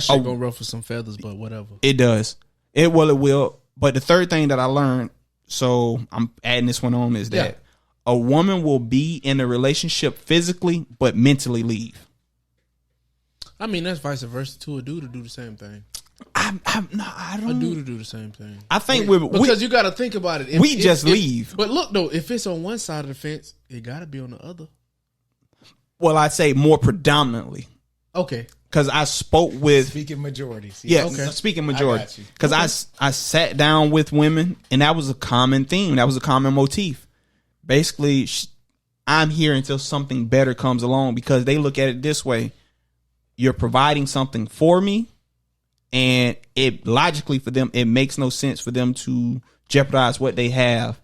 shit gonna ruffle some feathers, but whatever. It does. It will. But the 3rd thing that I learned, so I'm adding this one on, is that a woman will be in a relationship physically, but mentally leave. I mean, that's vice versa too. A dude to do the same thing. I don't. I do the same thing. I think because you got to think about it. We just leave. But look though, if it's on one side of the fence, it got to be on the other. Well, I'd say more predominantly. Okay. Because I spoke with speaking majorities. Yeah, okay. Speaking majority. Because I sat down with women, and that was a common theme. That was a common motif. Basically, I'm here until something better comes along, because they look at it this way: you're providing something for me, and it logically for them, it makes no sense for them to jeopardize what they have.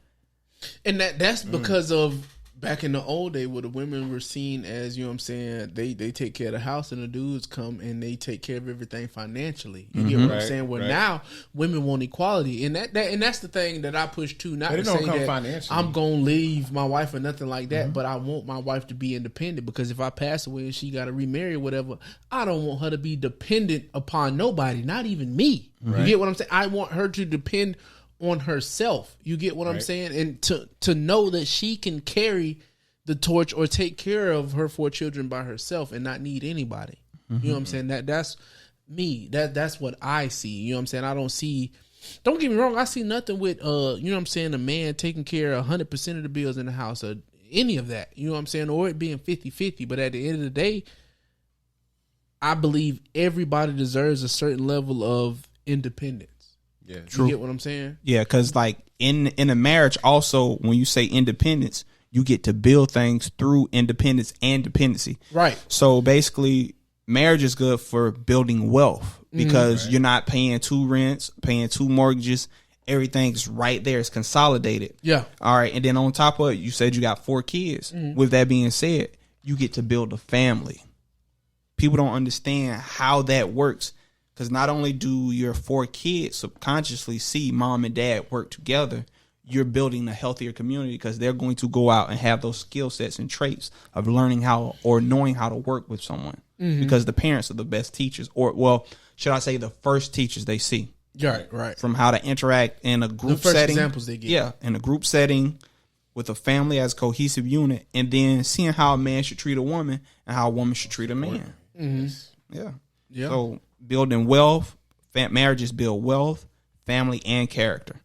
And that's because of back in the old day where the women were seen as, you know what I'm saying, they take care of the house, and the dudes come and they take care of everything financially. You get what I'm saying? Where now women want equality, and that's the thing that I push too. Not to say that I'm gonna leave my wife or nothing like that, but I want my wife to be independent, because if I pass away and she got to remarry or whatever, I don't want her to be dependent upon nobody, not even me. You get what I'm saying? I want her to depend on herself. You get what I'm saying? And to know that she can carry the torch or take care of her 4 children by herself and not need anybody. You know what I'm saying? That's me. That's what I see. You know what I'm saying? Don't get me wrong, I see nothing with you know what I'm saying, a man taking care of 100% of the bills in the house or any of that. You know what I'm saying? Or it being 50-50. But at the end of the day, I believe everybody deserves a certain level of independence. Yeah, true. You get what I'm saying? Yeah, because like in a marriage, also when you say independence, you get to build things through independence and dependency. Right. So basically, marriage is good for building wealth, because you're not paying 2 rents, paying 2 mortgages. Everything's right there. It's consolidated. Yeah. All right. And then on top of it, you said you got 4 kids. With that being said, you get to build a family. People don't understand how that works. Because not only do your 4 kids subconsciously see mom and dad work together, you're building a healthier community, because they're going to go out and have those skill sets and traits of learning how or knowing how to work with someone. Because the parents are the best teachers, or, well, should I say the first teachers they see. Right. From how to interact in a group setting. The first examples they get. Yeah, in a group setting with a family as a cohesive unit, and then seeing how a man should treat a woman and how a woman should treat a man. Yeah. So building wealth, marriages build wealth, family, and character.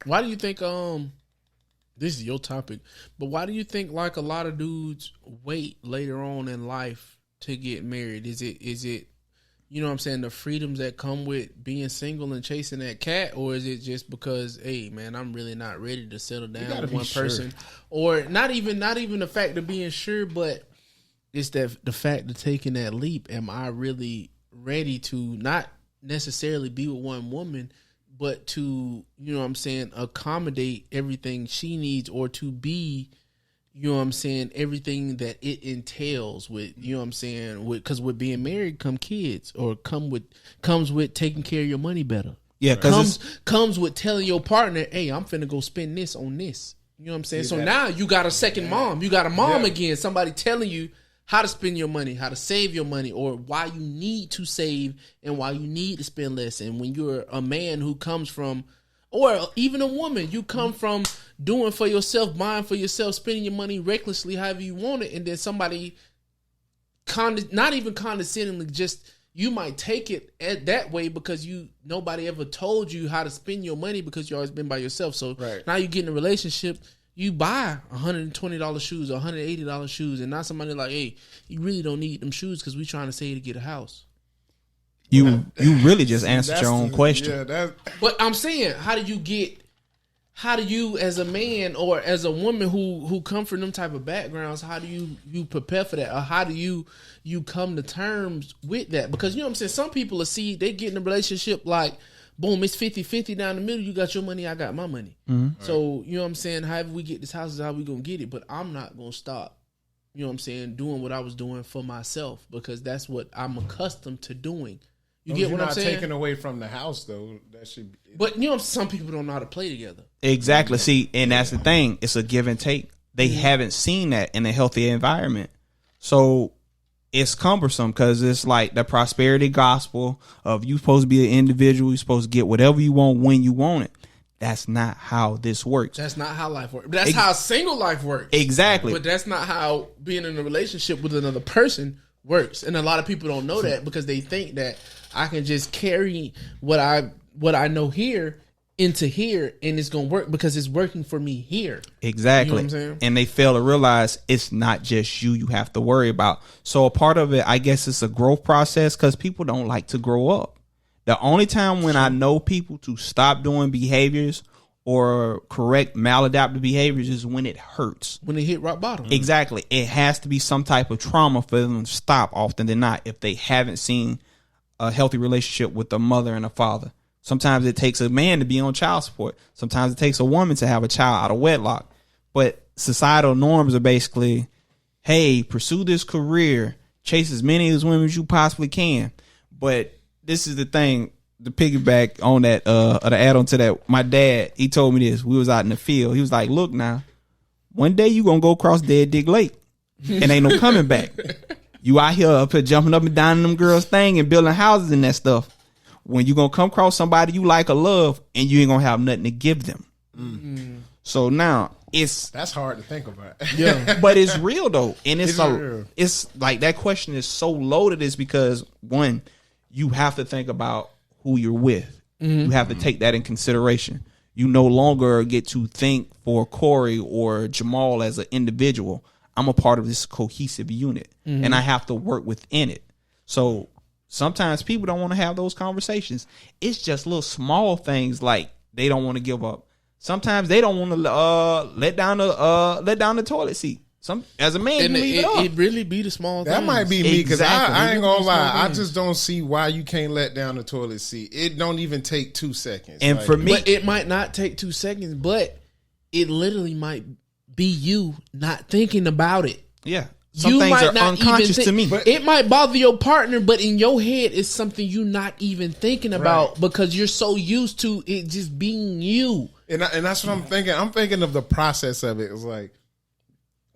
Why do you think this is your topic, but why do you think like a lot of dudes wait later on in life to get married? Is it you know what I'm saying, the freedoms that come with being single and chasing that cat, or is it just because, hey man, I'm really not ready to settle down with one person, or not even the fact of being sure, but it's the fact of taking that leap. Am I really ready to not necessarily be with one woman, but to, you know what I'm saying, accommodate everything she needs, or to be, you know what I'm saying, everything that it entails with, you know what I'm saying, because with being married come kids, or comes with taking care of your money better. Yeah, comes with telling your partner, hey, I'm finna go spend this on this. You know what I'm saying? So now you got a second mom. You got a mom again. Somebody telling you how to spend your money, how to save your money, or why you need to save and why you need to spend less. And when you're a man who comes from, or even a woman, you come from doing for yourself, buying for yourself, spending your money recklessly however you want it, and then somebody not even condescendingly, just you might take it that way because nobody ever told you how to spend your money because you always been by yourself. So now you get in a relationship, you buy $120 shoes or $180 shoes, and now somebody like, hey, you really don't need them shoes because we trying to save to get a house. You really just answered your own question. Yeah, but I'm saying, how do you as a man or as a woman who come from them type of backgrounds, how do you prepare for that? Or how do you come to terms with that? Because you know what I'm saying, some people they get in a relationship like, boom, it's 50-50 down the middle. You got your money, I got my money. So, you know what I'm saying, however we get this house is how we going to get it. But I'm not going to stop, you know what I'm saying, doing what I was doing for myself, because that's what I'm accustomed to doing. You get what I'm saying? You're not taking away from the house, though. That should be. But, you know, some people don't know how to play together. Exactly. See, and that's the thing. It's a give and take. They haven't seen that in a healthy environment. So it's cumbersome because it's like the prosperity gospel of you supposed to be an individual. You're supposed to get whatever you want when you want it. That's not how this works. That's not how life works. That's how single life works. Exactly. But that's not how being in a relationship with another person works. And a lot of people don't know that because they think that, I can just carry what I know here into here, and it's gonna work because it's working for me here. Exactly. You know what I'm saying? And they fail to realize it's not just you have to worry about. So a part of it, I guess, it's a growth process because people don't like to grow up. The only time when I know people to stop doing behaviors or correct maladaptive behaviors is when it hurts. When they hit rock bottom. Exactly. It has to be some type of trauma for them to stop often than not if they haven't seen a healthy relationship with a mother and a father. Sometimes it takes a man to be on child support. Sometimes it takes a woman to have a child out of wedlock. But societal norms are basically, hey, pursue this career, chase as many as women as you possibly can. But this is the thing, the piggyback on that, or the add on to that. My dad, he told me this. We was out in the field. He was like, look now, one day you gonna go across Dead Dig Lake and ain't no coming back. You out here up here jumping up and down in them girls' thing and building houses and that stuff. When you gonna come across somebody you like or love and you ain't gonna have nothing to give them. So now that's hard to think about. Yeah. But it's real though. And it's real. It's like that question is so loaded is because one, you have to think about who you're with. You have to take that in consideration. You no longer get to think for Cory or Jamal as an individual. I'm a part of this cohesive unit and I have to work within it. So sometimes people don't want to have those conversations. It's just little small things like they don't want to give up. Sometimes they don't want to let down the toilet seat. As a man, And you leave it up. it really be the small things. That might be me because Exactly. I ain't gonna lie. I just don't see why you can't let down the toilet seat. It don't even take 2 seconds. And for me, But it might not take 2 seconds, but it literally might be you not thinking about it. yeah, some You things might are not unconscious even to me. think- It might bother your partner, but in your head, it's something you're not even thinking about because you're so used to it just being you. And that's what I'm thinking. I'm thinking of the process of it. It's like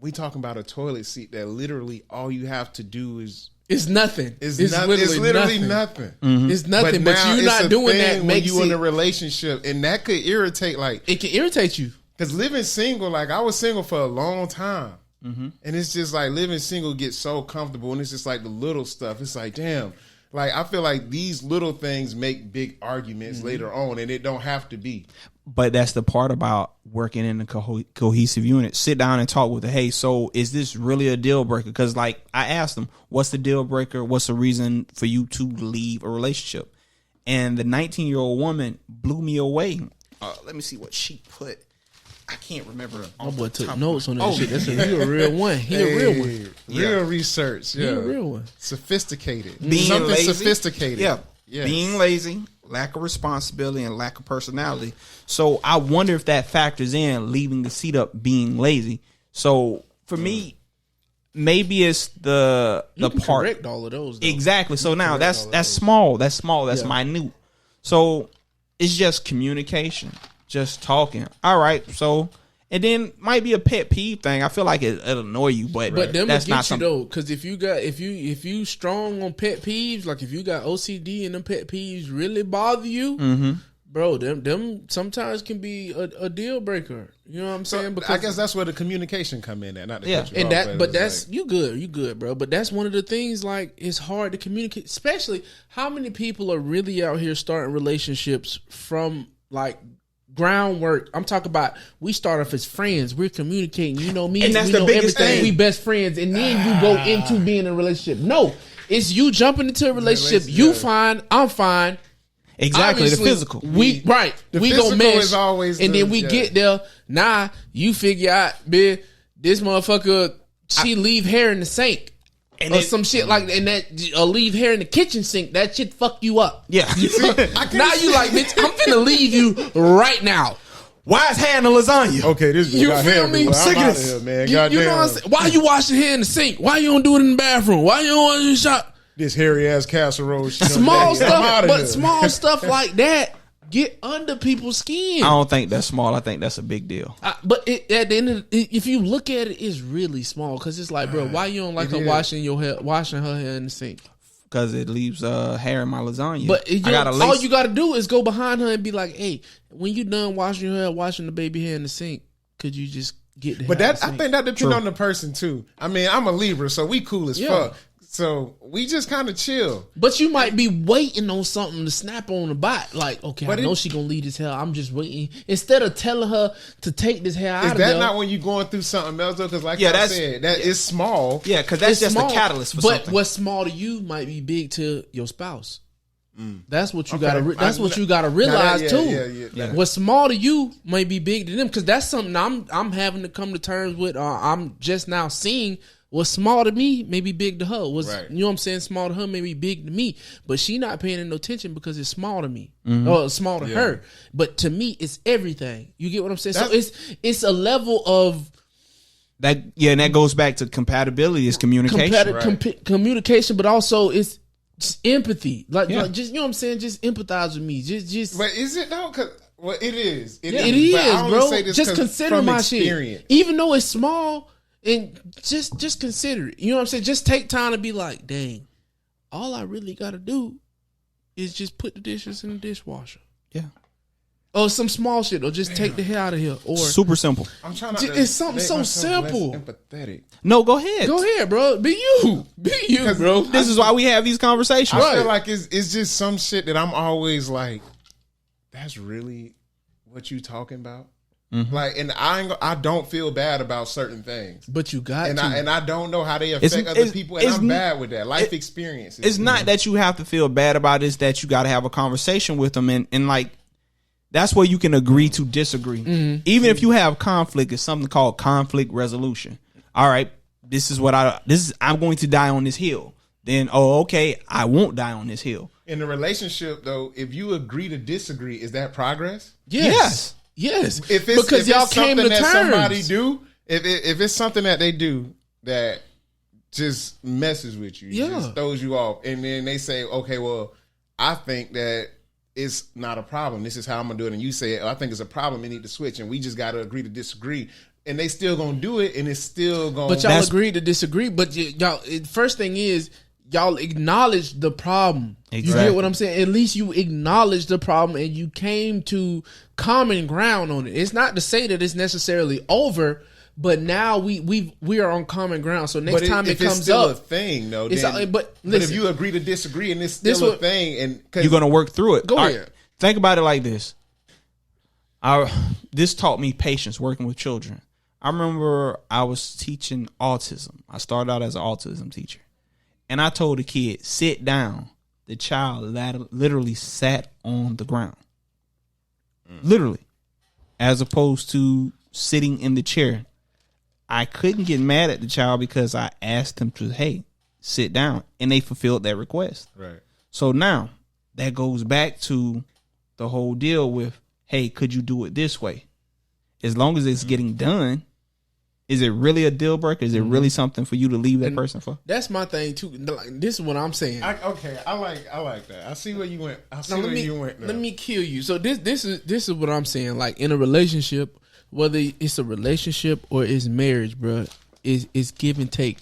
we talking about a toilet seat that literally all you have to do is It's nothing. it's literally nothing. It's nothing, but now you're it's not a doing thing that. when Makes you in a it, relationship, and that could irritate. Like it can irritate you. because living single, like I was single for a long time, and it's just like living single gets so comfortable, and it's just like the little stuff. It's like damn. Like I feel like these little things make big arguments later on, and it don't have to be. But that's the part about working in a cohesive unit. Sit down and talk with it. Hey, so is this really a deal breaker? Because like I asked them, what's the deal breaker? What's the reason for you to leave a relationship? And the 19-year-old woman blew me away. Let me see what she put. I can't remember. My boy took notes on that shit. That's he a real one. He a real one. Real research. He Yeah. a real one. Sophisticated. Being Something lazy. sophisticated. Yeah. Yes. Being lazy, lack of responsibility, and lack of personality. So I wonder if that factors in leaving the seat up being lazy. So for me, maybe it's the You can part. correct all of those. Though. Exactly. So now that's small. That's small. That's minute. So it's just communication, just talking. All right. So and then might be a pet peeve thing. I feel like it'll annoy you, but Them that's will not get you something. though, because if you strong on pet peeves, like if you got OCD and them pet peeves really bother you, bro, them sometimes can be a deal breaker. You know what I'm saying? I guess that's where the communication come in at. Not to Yeah. cut you And off, that, but it's that's like, you good, bro. But that's one of the things. Like it's hard to communicate, especially how many people are really out here starting relationships from like groundwork. I'm talking about we start off as friends. We're communicating. You know me, And that's we the know biggest everything. thing. We best friends, and then you go into being in a relationship. No, it's you jumping into a relationship. You fine, I'm fine. Exactly. The Obviously, physical. We gonna physical mesh, is always and the- then we yeah. get there. Nah, you figure out, bitch, this motherfucker, she leave hair in the sink. And Or it- some shit like and that, or leave hair in the kitchen sink. That shit fuck you up. Yeah. Now you like, bitch, I'm finna leave you right now. Why is hair in the lasagna? okay, this You got feel him, me? I'm Sick of outta this. here, man. You know what I'm Goddamn. saying? Why you washing hair in the sink? Why you don't do it in the bathroom? Why you don't want to do shop? This hairy ass casserole. She done Small made. I'm stuff, outta but here. small stuff like that get under people's skin. I don't think that's small. I think that's a big deal. But at the end of if you look at it, it's really small because it's like, bro, why you don't like It her is. washing her hair in the sink? Because it leaves hair in my lasagna. But I got a all lace. you got to do is go behind her and be like, hey, when you done washing your hair, washing the baby hair in the sink, could you just get the But hair out that the I sink? think that depends on the person too. I mean, I'm a Libra, so we cool as Yeah. fuck. So we just kind of chill. But you might be waiting on something to snap on the bot. Like, okay, But I know she gonna leave this hair. I'm just waiting. Instead of telling her to take this hair out of there. Is that not when you're going through something else though? Because like I said, that is small. Yeah, because that's just small, a catalyst for but something. what's small to you might be big to your spouse. That's what you gotta. That's what you gotta realize too. Yeah. What's small to you might be big to them, because that's something I'm having to come to terms with. I'm just now seeing what's small to me may be big to her. You know what I'm saying? Small to her may be big to me, but she not paying no attention because it's small to me or it's small to her. But to me, it's everything. You get what I'm saying? So it's a level of that. Yeah, and that goes back to compatibility. Is communication, communication, but also it's empathy. Like just, you know what I'm saying? Just empathize with me. Just. But is it though? Well, it is. It is, bro. Just consider my experience. Shit. Even though it's small, and just consider it. You know what I'm saying? Just take time to be like, dang, all I really got to do is just put the dishes in the dishwasher. Yeah. Or some small shit, or just take the hair out of here. Or super simple. I'm trying to. It's something so simple. Empathetic. No, go ahead. Go ahead, bro. Be you, bro. This is why we have these conversations. I feel like it's just some shit that I'm always like, that's really what you talking about. Mm-hmm. Like, and I don't feel bad about certain things, but you got to. And I don't know how they affect other people, and I'm bad with that. Life experiences. It's not that you have to feel bad about it. It's that you got to have a conversation with them, and like that's where you can agree to disagree. Mm-hmm. Even if you have conflict, it's something called conflict resolution. All right, I'm going to die on this hill. Then, okay, I won't die on this hill. In a relationship, though, if you agree to disagree, is that progress? Yes. If it's, because y'all came to terms. Somebody do, if it's something that they do that just messes with you, just throws you off, and then they say, okay, well, I think that it's not a problem. This is how I'm gonna do it, and you say, I think it's a problem. We need to switch, and we just got to agree to disagree. And they still gonna do it, and it's still gonna. But y'all agree to disagree. But y'all, first thing is, y'all acknowledge the problem. Exactly. You get what I'm saying? At least you acknowledge the problem and you came to common ground on it. It's not to say that it's necessarily over, but now we are on common ground. So next time it comes it's still up, a thing, though. But if you agree to disagree and it's still a thing, and you're gonna work through it. Go ahead. Right, think about it like this. This taught me patience working with children. I remember I was teaching autism. I started out as an autism teacher. And I told the kid, sit down. The child literally sat on the ground. Literally. As opposed to sitting in the chair. I couldn't get mad at the child because I asked them to, hey, sit down. And they fulfilled that request. Right. So now, that goes back to the whole deal with, hey, could you do it this way? As long as it's getting done, is it really a deal breaker? Is it really something for you to leave that person for? That's my thing too. This is what I'm saying. I like that. I see where you went. Let me kill you. So this is what I'm saying. Like in a relationship, whether it's a relationship or it's marriage, bro, is give and take.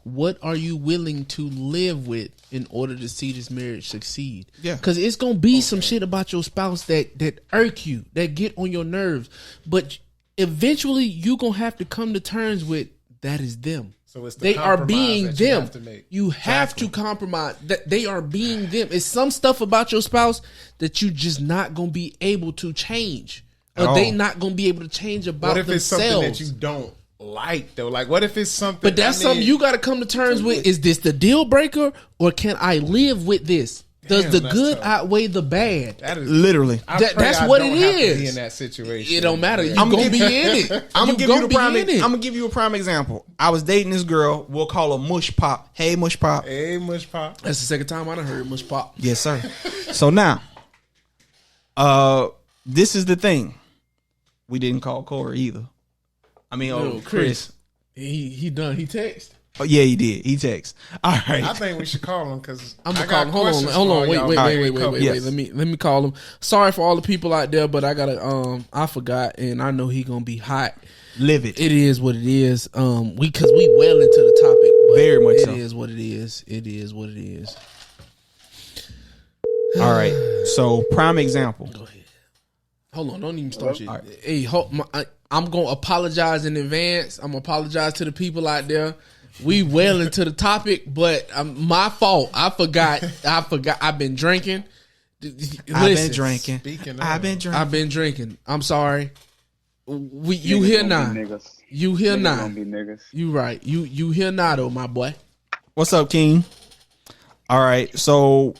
What are you willing to live with in order to see this marriage succeed? Yeah, because it's gonna be some shit about your spouse that irk you, that get on your nerves, but eventually you gonna have to come to terms with that is them. So it's they are being them. You have to compromise. That they are being them. It's some stuff about your spouse that you just not gonna be able to change, or they not gonna be able to change about themselves. What if it's something that you don't like though? Like what if it's something? But that's something you got to come to terms with. Is this the deal breaker, or can I live with this? Does the good outweigh the bad? That is literally. That's what it is. Be in that situation, it don't matter. You're gonna be in it. I'm gonna give you a prime example. I was dating this girl. We'll call her Mush Pop. Hey Mush Pop. Hey Mush Pop. That's the second time I done heard Mush Pop. Yes, sir. So now, this is the thing. We didn't call Cory either. I mean, Chris. He done. He text. Oh yeah, he did. He text. All right. I think we should call him because I'm gonna call him. Hold on. Wait. Let me call him. Sorry for all the people out there, but I gotta. I forgot, and I know he gonna be hot. Livid. It is what it is. Because we well into the topic. But very much. So. It is what it is. It is what it is. All right. So prime example. Go ahead. Hold on. Don't even start shit. Right. Hey, I'm gonna apologize in advance. I'm gonna apologize to the people out there. we well into the topic, but my fault. I forgot. I've been drinking. I've been drinking. I've been drinking. I'm sorry. You here now? You here now? You right. You here now, though, my boy. What's up, King? All right, so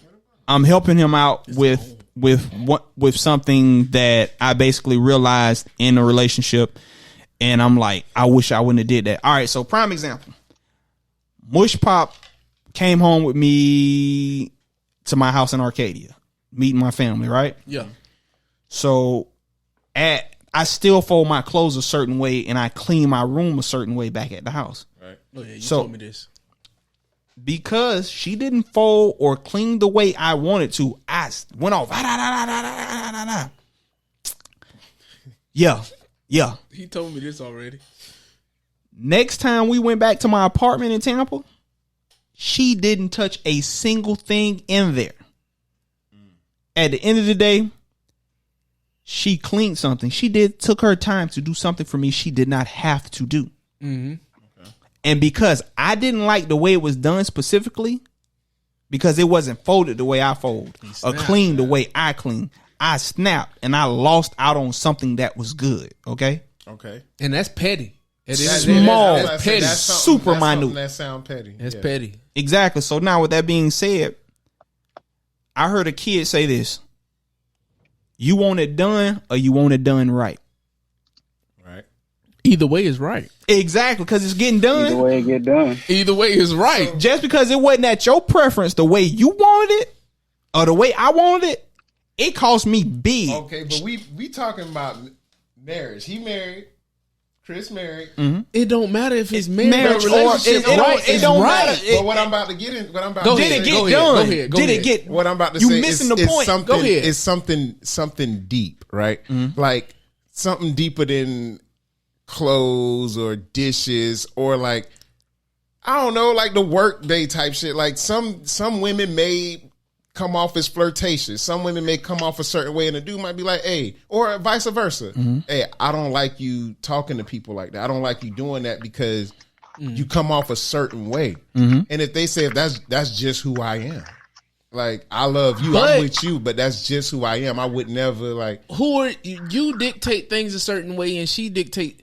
I'm helping him out with something that I basically realized in a relationship, and I'm like, I wish I wouldn't have did that. All right, so prime example. Mush Pop came home with me to my house in Arcadia, meeting my family, right? Yeah. So I still fold my clothes a certain way and I clean my room a certain way back at the house. Right. Oh yeah, you told me this. Because she didn't fold or clean the way I wanted to, I went off. Yeah. He told me this already. Next time we went back to my apartment in Tampa, she didn't touch a single thing in there. At the end of the day, she cleaned something. She took her time to do something for me she did not have to do. Mm-hmm. Okay. And because I didn't like the way it was done specifically, because it wasn't folded the way I fold or cleaned the way I clean, I snapped and I lost out on something that was good. Okay. And that's petty. It's small. That's petty. That's super minute. That sound petty. That's petty. Exactly. So now with that being said, I heard a kid say this. You want it done or you want it done right? Right. Either way is right. Exactly, because it's getting done. Either way it get done. Either way is right. So, just because it wasn't at your preference the way you wanted it or the way I wanted it, it cost me big. Okay, but we talking about marriage. He married. Chris married. Mm-hmm. It don't matter if it's marriage or relationship. It don't matter. But what I'm about to get in, Did it get done? Did it get? What I'm about to you say missing is the point. something. Go ahead. It's something deep, right? Mm-hmm. Like something deeper than clothes or dishes or like I don't know, like the work day type shit. Like some women may come off as flirtatious. Some women may come off a certain way, and the dude might be like, "Hey," or vice versa. Mm-hmm. "Hey, I don't like you talking to people like that. I don't like you doing that because you come off a certain way." Mm-hmm. And if they say that's just who I am, like I love you, But- I'm with you, but that's just who I am. I would never like. Who are you dictate things a certain way and she dictate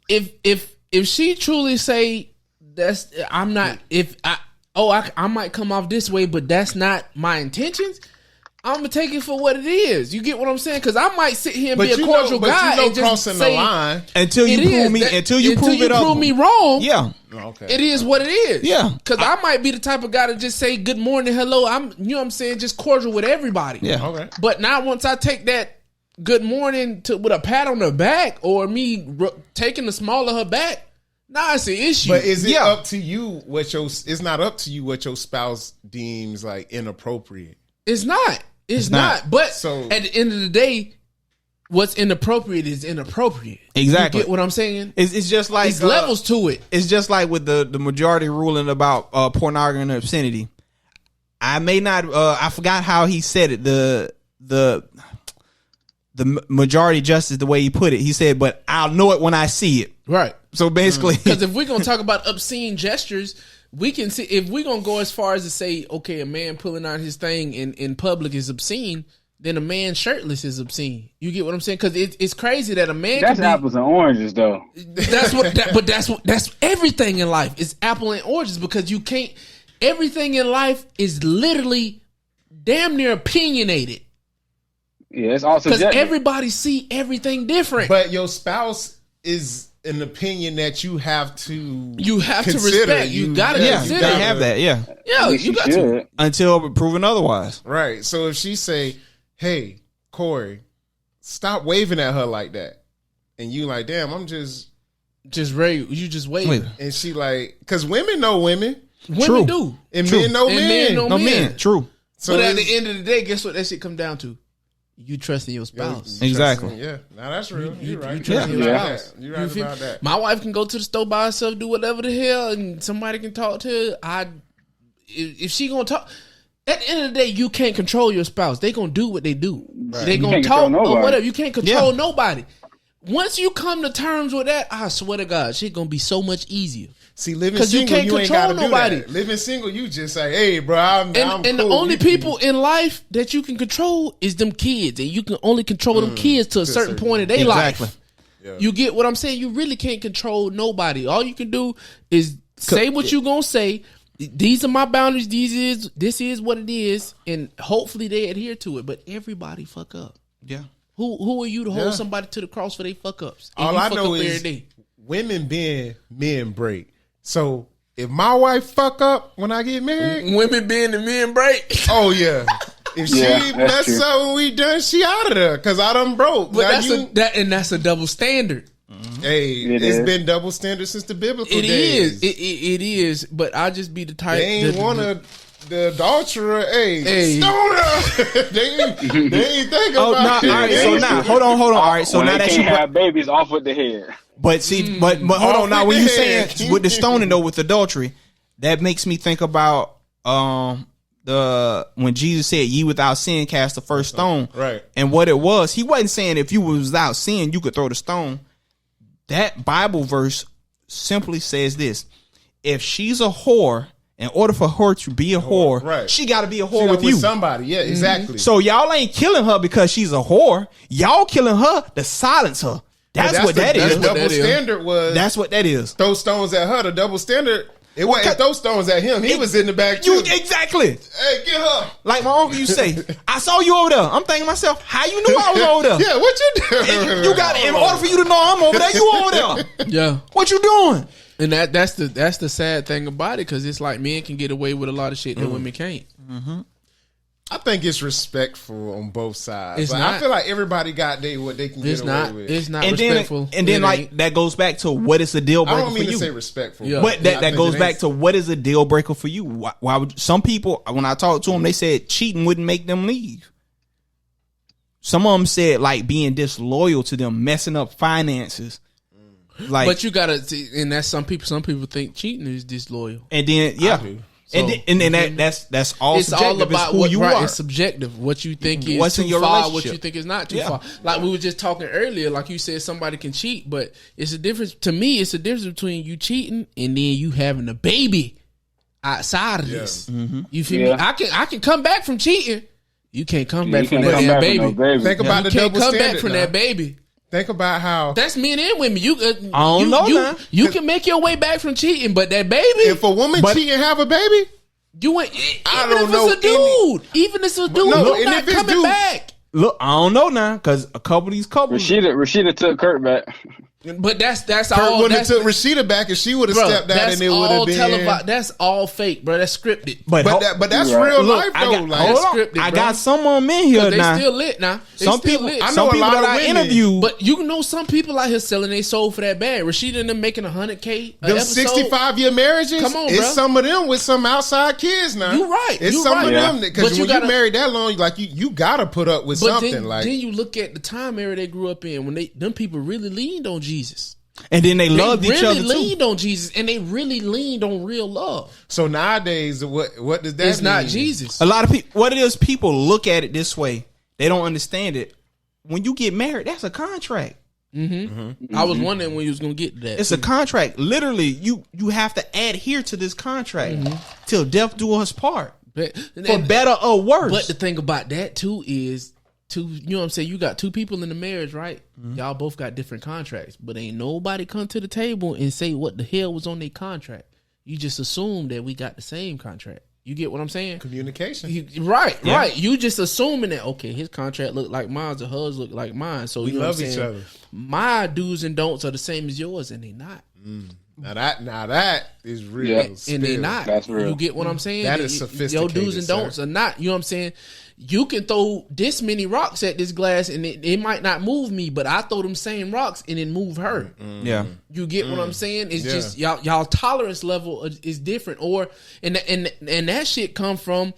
if she truly say that's I'm not I might come off this way, but that's not my intentions. I'm gonna take it for what it is. You get what I'm saying? Because I might sit here and be a cordial guy and just crossing say the line Until you prove it up. me wrong. Yeah. Okay. It is what it is. Yeah. Because I might be the type of guy to just say good morning, hello. You know what I'm saying? Just cordial with everybody. Yeah. Okay. But now once I take that good morning with a pat on the back or me taking the small of her back, nah, it's an issue. But is it up to you it's not up to you what your spouse deems like inappropriate? It's not. It's not. But So- at the end of the day, what's inappropriate is inappropriate. Exactly. You get what I'm saying? It's just like It's levels to it. It's just like with the majority ruling about pornography and obscenity. I may not. I forgot how he said it. The majority justice, the way he put it, he said, "But I'll know it when I see it." Right. So basically, Because if we're gonna talk about obscene gestures, we can see if we're gonna go as far as to say, okay, a man pulling out his thing in public is obscene, then a man shirtless is obscene. You get what I'm saying? Because it's crazy that a man That's can be, apples and oranges, though. that's everything in life. It's apple and oranges because you can't. Everything in life is literally damn near opinionated. Yeah, it's also Because everybody see everything different. But your spouse is an opinion that you have to respect. You gotta consider. you gotta have that. Yeah, Yeah, you got to. until proven otherwise. Right. So if she say, "Hey, Cory, stop waving at her like that," and you like, "Damn, I'm just ready. You just wait. and she like, because women know women, Women do. and men know And men. men know No men. man, true. So But at it's- the end of the day, guess what that shit come down to? You trusting your spouse. Exactly. Yeah. Now that's real. You're right. you trust You're your right spouse. You're right feel about me? that. My wife can go to the store by herself, do whatever the hell, and somebody can talk to her. If she gonna talk, at the end of the day, you can't control your spouse. They gonna do what they do. They You gonna can't talk control or nobody. whatever. You can't control nobody. Once you come to terms with that, I swear to God, shit gonna be so much easier. See, living 'Cause you single, can't you ain't control got to do nobody. that. Living single, you just say, "Hey, bro, I'm And the cool. only You can- people in life that you can control is them kids, and you can only control them kids to a certain point in their Exactly. life. You get what I'm saying? You really can't control nobody. All you can do is say what you gonna say. These are my boundaries. This is what it is, and hopefully they adhere to it. But everybody fuck up. Yeah. Who are you to hold Yeah. somebody to the cross for their fuck ups? And All you I fuck know up every is day. women being men break. So if my wife fuck up when I get married, Women being the men break. oh yeah. If she Yeah, that's mess true. up when we done, she out of there because I done broke. But Now that's a double standard. hey, It it's is. been double standard since the biblical It days. is. It is. But I just be the type. They ain't that- want the adulterer. Hey. stoner. they ain't think Oh, about nah, it. all right. So now, hold on. All right. So when now they that can't you, have babies, off with the head. but see, but hold Off on. Now, with when you the head. saying with the stoning though, with adultery, that makes me think about the when Jesus said, "Ye without sin cast the first stone." Right. And what it was, he wasn't saying if you was without sin, you could throw the stone. That Bible verse simply says this: if she's a whore, in order for her to be a whore, right. she got to be a She whore got with you. somebody. Yeah, exactly. So y'all ain't killing her because she's a whore. Y'all killing her to silence her. That's what that the is. double that is. standard was. That's what that is. throw stones at her. The double standard. It wasn't throw stones at him. He was in the back too. You exactly Hey, get her. like my uncle. You say, I saw you over there. I'm thinking to myself, how you knew I was over there? Yeah, what you doing? You got in order for you to know I'm over there. You over there? Yeah. What you doing? And that's the sad thing about it, because it's like men can get away with a lot of shit that women can't. I think it's respectful on both sides. It's Like, not. I feel like everybody got what they can It's get not. away with. It's not And respectful. then It like ain't. that goes back to what is a deal I breaker don't for mean to you. say respectful. Yeah. But I that think goes it back ain't. to what is a deal breaker for you? Why would some people, when I talked to them, they said cheating wouldn't make them leave. Some of them said like being disloyal to them, messing up finances. Like, But you gotta see, and that's some people. Some people think cheating is disloyal. and then yeah, do. and then that's all It's subjective. all about it's who what you right. are. It's subjective. What you think is What's too in your far. What relationship. you think is not too Yeah. far. Like we were just talking earlier. Like you said, somebody can cheat, but it's a difference. To me, it's a difference between you cheating and then you having a baby outside of this. You feel me? Yeah. I can come back from cheating. You can't come back You from can't that come damn back with baby. no baby. Think about You the can't double come standard. back from now. that baby. Think about how That's men and women. You, I don't know now. You can make your way back from cheating, but that baby, if a woman cheat and have a baby, you ain't. I Even don't if know it's a dude, even if it's a dude, no, you're and not if it's coming dude- back. Look, I don't know now because a couple of these couples. Rashida took Kurt back. But that's Kurt all. wouldn't have That's, took Rashida back, and she would have bro, stepped out, that's and it would all have been. televised. That's all fake, bro. That's scripted. but But that's You're right. real look, life I though. got, Like, hold on. scripted, I bro. got some of them in here They now. still lit now. They Some still people, lit. I know some a people lot that of I women. interviewed. But you know, some people out here selling their soul for that bag. Rashida and them making $100K. them 65-year marriages. Come on, it's bro. some of them with some outside kids now. You right. It's You some right. of them But because you when gotta- you married that long, like you gotta put up with But something. then, Like then you look at the time era they grew up in when them people really leaned on Jesus. And then they They loved each really other too. leaned on Jesus, and they really leaned on real love. so nowadays, what does that? It's not mean? Jesus. A lot of people, what it is, people look at it this way. They don't understand it. When you get married, that's a contract. I was wondering when you was gonna get to that. It's a contract. Literally, you have to adhere to this contract till death do us part, But- for better or worse. But the thing about that too is, you know what I'm saying? You got two people in the marriage, right? Y'all both got different contracts, but ain't nobody come to the table and say what the hell was on their contract. You just assume that we got the same contract. You get what I'm saying? Communication. Right. You just assuming that, okay, his contract look like mine, or hers look like mine. So We you know love what I'm each saying? other. My do's and don'ts are the same as yours, and they not. Now that is real. Yeah. And they spill. not. That's real. You get what I'm saying? That is Your sophisticated, do's and don'ts are not. You know what I'm saying? You can throw this many rocks at this glass and it might not move me, but I throw them same rocks and it move her. yeah, You get what I'm saying? It's Yeah. just y'all tolerance level is different, and that shit come from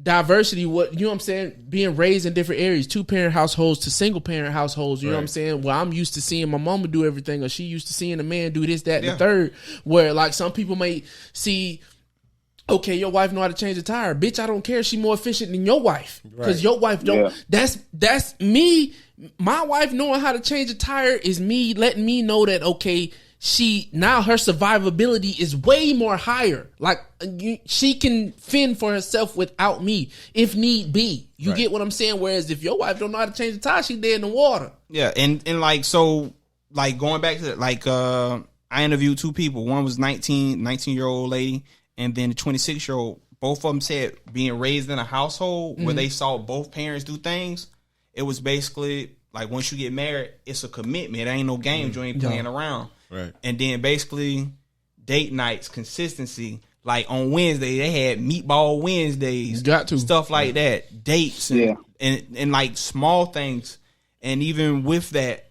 diversity. What you know what I'm saying? Being raised in different areas, 2-parent households to single parent households. You know what I'm saying? Well, I'm used to seeing my mama do everything, or she used to seeing a man do this, that, and the third. Where like some people may see, okay, your wife know how to change a tire. Bitch, I don't care. She more efficient than your wife. Because your wife don't. Yeah. That's me. My wife knowing how to change a tire is me letting me know that, okay, now her survivability is way more higher. Like she can fend for herself without me if need be. You get what I'm saying? Whereas if your wife don't know how to change the tire, she dead in the water. Yeah, and like so, like going back to like I interviewed two people. One was 19-year-old lady, and then the 26-year-old. Both of them said being raised in a household where they saw both parents do things. It was basically like once you get married, it's a commitment. It ain't no games. You ain't playing around. Right. And then basically date nights, consistency. Like on Wednesday, they had meatball Wednesdays. Got to. Stuff like that. Dates and like small things. And even with that,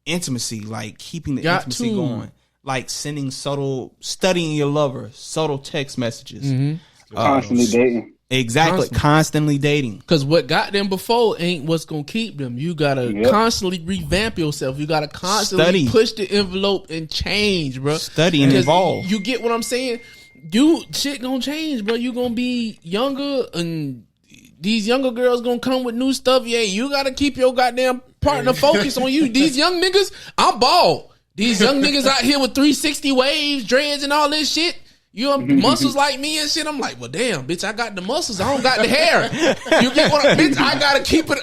intimacy, like keeping the intimacy going. Like studying your lover, subtle text messages. Constantly dating. Exactly. Constantly dating. Because what got them before ain't what's going to keep them. You got to constantly revamp yourself. You got to constantly push the envelope and change, bro. Study and evolve. You get what I'm saying? Shit going to change, bro. You going to be younger, and these younger girls going to come with new stuff. Yeah, you got to keep your goddamn partner focused on you. These young niggas, I'm bald. These young niggas out here with 360 waves, dreads, and all this shit. You have muscles like me and shit. I'm like, well, damn, bitch, I got the muscles. I don't got the hair. You get what bitch? I gotta keep it.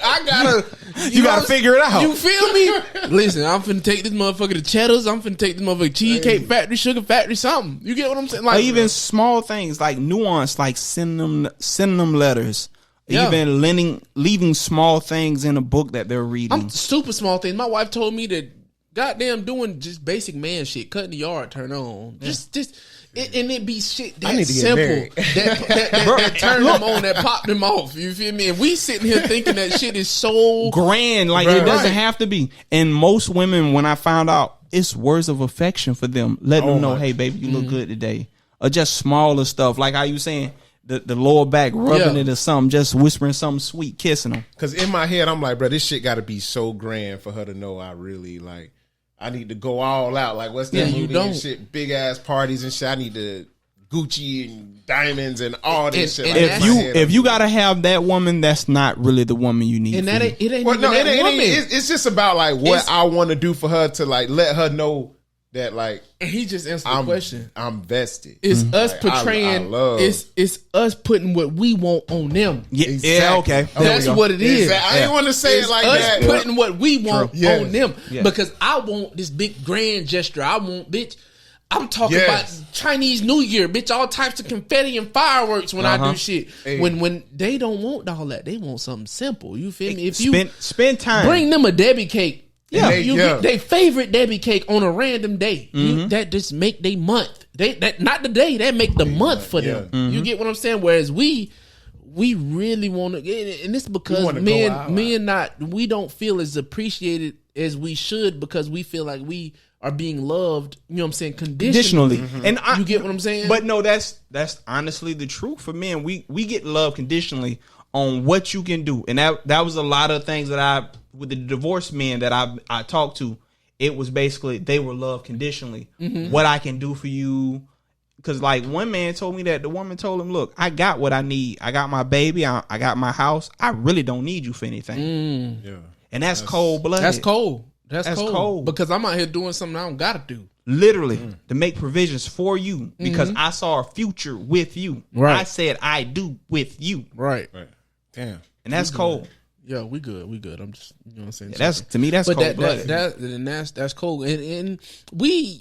You gotta figure it out. You feel me? Listen, I'm finna take this motherfucker to Cheddar's. I'm finna take this motherfucker Cheesecake Factory, Sugar Factory, something. You get what I'm saying? Like even small things like nuance, like sending them letters. Yeah. Even leaving small things in a book that they're reading. I'm super small things. My wife told me that goddamn doing just basic man shit, cutting the yard, turn on, just. And it be shit that simple that turned them on, that popped them off. You feel me? And we sitting here thinking that shit is so grand, like it doesn't have to be. And most women, when I found out, it's words of affection for them, letting them know, hey, baby, you look good today, or just smaller stuff, like how you saying the lower back, rubbing it or something, just whispering something sweet, kissing them. Because in my head, I'm like, bro, this shit got to be so grand for her to know I really like. I need to go all out. Like, what's that movie and shit? Big ass parties and shit. I need to Gucci and diamonds and all this shit. If you gotta have that woman, that's not really the woman you need. And it ain't even that woman. It's just about like what I want to do for her to like let her know that like. And he just answered the question. I'm vested. It's us portraying. It's us putting what we want on them. Yeah, exactly. Yeah, okay. That's what it is. Exactly. I didn't want to say it like that. Us putting what we want on them because I want this big grand gesture. I want, bitch. I'm talking about Chinese New Year, bitch. All types of confetti and fireworks when I do shit. Hey. When they don't want all that, they want something simple. You feel me? If you spend time, bring them a Debbie cake. Yeah, you get their favorite Debbie cake on a random day. That just make their month. That not the day, that make the month for them. You get what I'm saying? Whereas we really want to, and it's because we don't feel as appreciated as we should because we feel like we are being loved. You know what I'm saying? Conditionally. And you get what I'm saying? But no, that's honestly the truth for men. We get love conditionally on what you can do, and that was a lot of things that with the divorced men that I talked to, it was basically they were loved conditionally. What I can do for you, because like one man told me that the woman told him, "Look, I got what I need. I got my baby. I got my house. I really don't need you for anything." And that's cold blooded. That's cold. That's cold because I'm out here doing something I don't gotta do. Literally to make provisions for you because I saw a future with you. Right. I said I do with you. Right. Damn. And that's cold. Yeah, we good. I'm just, you know what I'm saying. That's to me. That's cold blooded. That's cold. And we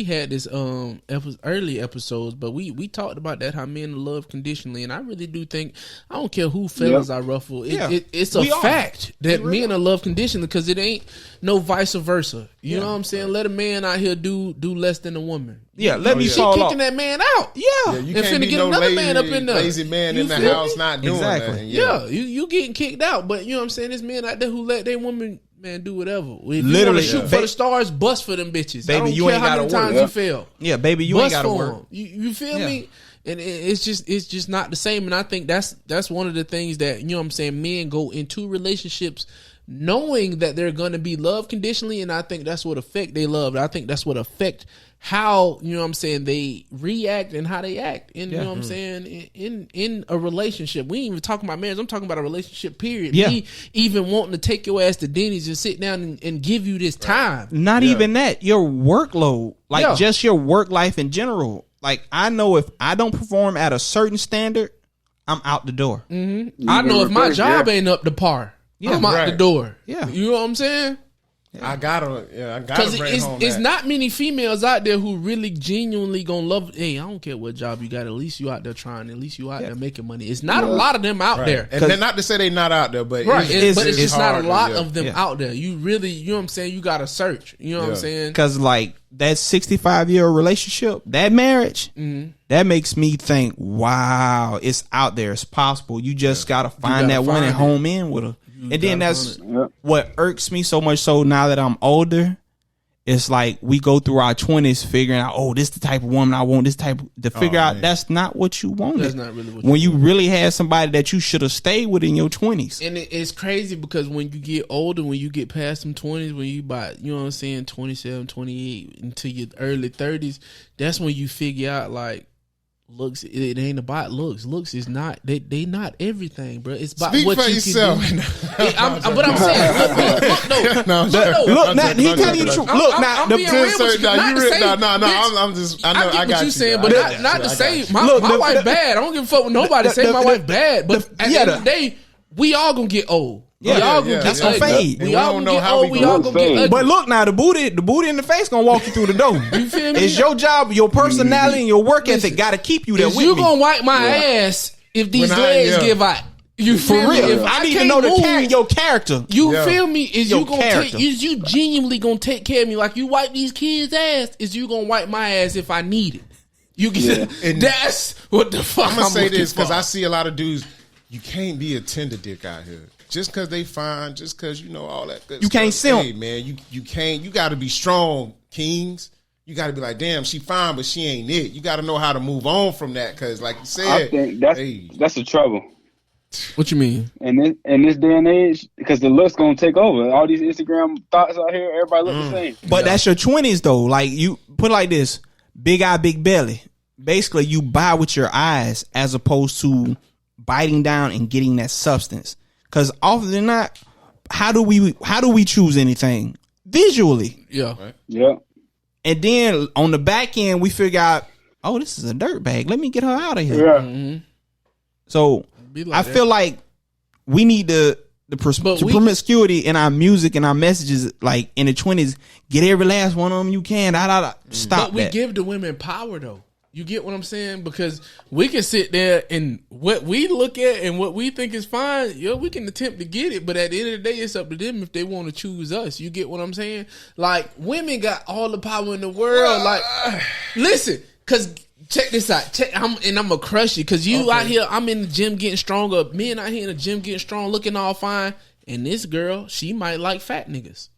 had this early episodes, but we talked about that how men love conditionally, and I really do think I don't care who fellas I ruffle. It's a fact that men are love conditionally because it ain't no vice versa. You know what I'm saying? Let a man out here do less than a woman. Yeah, let me she kicking that man out. Yeah, you can't be no lazy man in the house not doing that. Yeah, you getting kicked out, but you know what I'm saying? There's men out there who let their woman do whatever. If literally you shoot for the stars, bust for them bitches. Baby, you ain't got to work. How many times you fail? Yeah, baby, you ain't got to work. You feel me? And it's just not the same. And I think that's one of the things that, you know what I'm saying, men go into relationships knowing that they're going to be loved conditionally, and I think that's what affect they love. I think that's what affect how, you know what I'm saying, they react and how they act in, you know what I'm saying, in a relationship. We ain't even talking about marriage. I'm talking about a relationship, period. Yeah. Me even wanting to take your ass to Denny's and sit down and give you this time. Not even that, your workload, like Yeah. just your work life in general. Like, I know if I don't perform at a certain standard, I'm out the door. I know if my job ain't up to par, I'm out the door. Yeah. You know what I'm saying? I gotta Because bring home it's that. not many females out there who really genuinely gonna love. Hey, I don't care what job you got. At least you out there trying. At least you out there making money. It's not a lot of them out there. And then not to say they not out there, but Right, it's but it's just not a hard, lot yeah. of them out there. You really, you know what I'm saying? You got to search. You know what I'm saying? Because like that 65-year relationship, that marriage, that makes me think, wow, it's out there. It's possible. You just got to find that one and home in with her. And then that's what irks me so much. So now that I'm older, it's like we go through our 20s figuring out, oh, this is the type of woman I want. This type to figure out that's not what you wanted. That's not really what when you really had somebody that you should have stayed with in your 20s. And it's crazy because when you get older, when you get past them 20s, when you about, you know what I'm saying, 27, 28 into your early 30s, that's when you figure out like, looks, it ain't about looks. Looks is not, they not everything, bro. It's about Speak what for you yourself. can do. But I'm saying, Look, now he telling you the truth. Look, now I'm being real with you. I'm just. I know. I I get got what you you saying, though. but I got not you. to I say got you. my wife bad. I don't give a fuck with nobody say my wife bad. But at the end of the day, we all gonna get old. We all gonna that's get gonna ugly. fade. We We all don't gonna know get how old. we We all gonna gonna get fade. ugly. But look now, the booty in the face gonna walk you through the door. You feel me? It's your job, your personality, and your work ethic got to keep you there Is with you me. gonna wipe my ass if these When I- legs yeah. give out? You For feel me? real, If I need to can't know move, your character. You Yeah. feel me? Is Your you gonna character. take? Is you genuinely gonna take care of me like you wipe these kids' ass? Is you gonna wipe my ass if I need it? You get And that's what the fuck I'm gonna say looking this because for. I see a lot of dudes. You can't be a tender dick out here just because they fine, just because you know all that good. You stuff. can't simp. Hey man, you can't. You got to be strong, kings. You got to be like, damn, she fine, but she ain't it. You got to know how to move on from that because, like you said, I think that's the trouble. What you mean? And in this day and age, because the looks gonna take over. All these Instagram thoughts out here, everybody look the same. But that's your 20s though. Like you put it like this: big eye, big belly. Basically, you buy with your eyes as opposed to biting down and getting that substance. Because often than not, how do we choose anything visually? Yeah. Yeah. And then on the back end, we figure out, oh, this is a dirt bag. Let me get her out of here. Yeah. So Be like I that. feel like we need the But we- promiscuity in our music and our messages, like in the 20s, get every last one of them you can. Stop But we that. give the women power though. You get what I'm saying? Because we can sit there and what we look at and what we think is fine, we can attempt to get it, but at the end of the day, it's up to them if they want to choose us. You get what I'm saying? Like, women got all the power in the world. Like, listen, because check this out. I'm gonna crush you because you out here. I'm in the gym getting stronger. Men out here in the gym getting strong, looking all fine. And this girl, she might like fat niggas.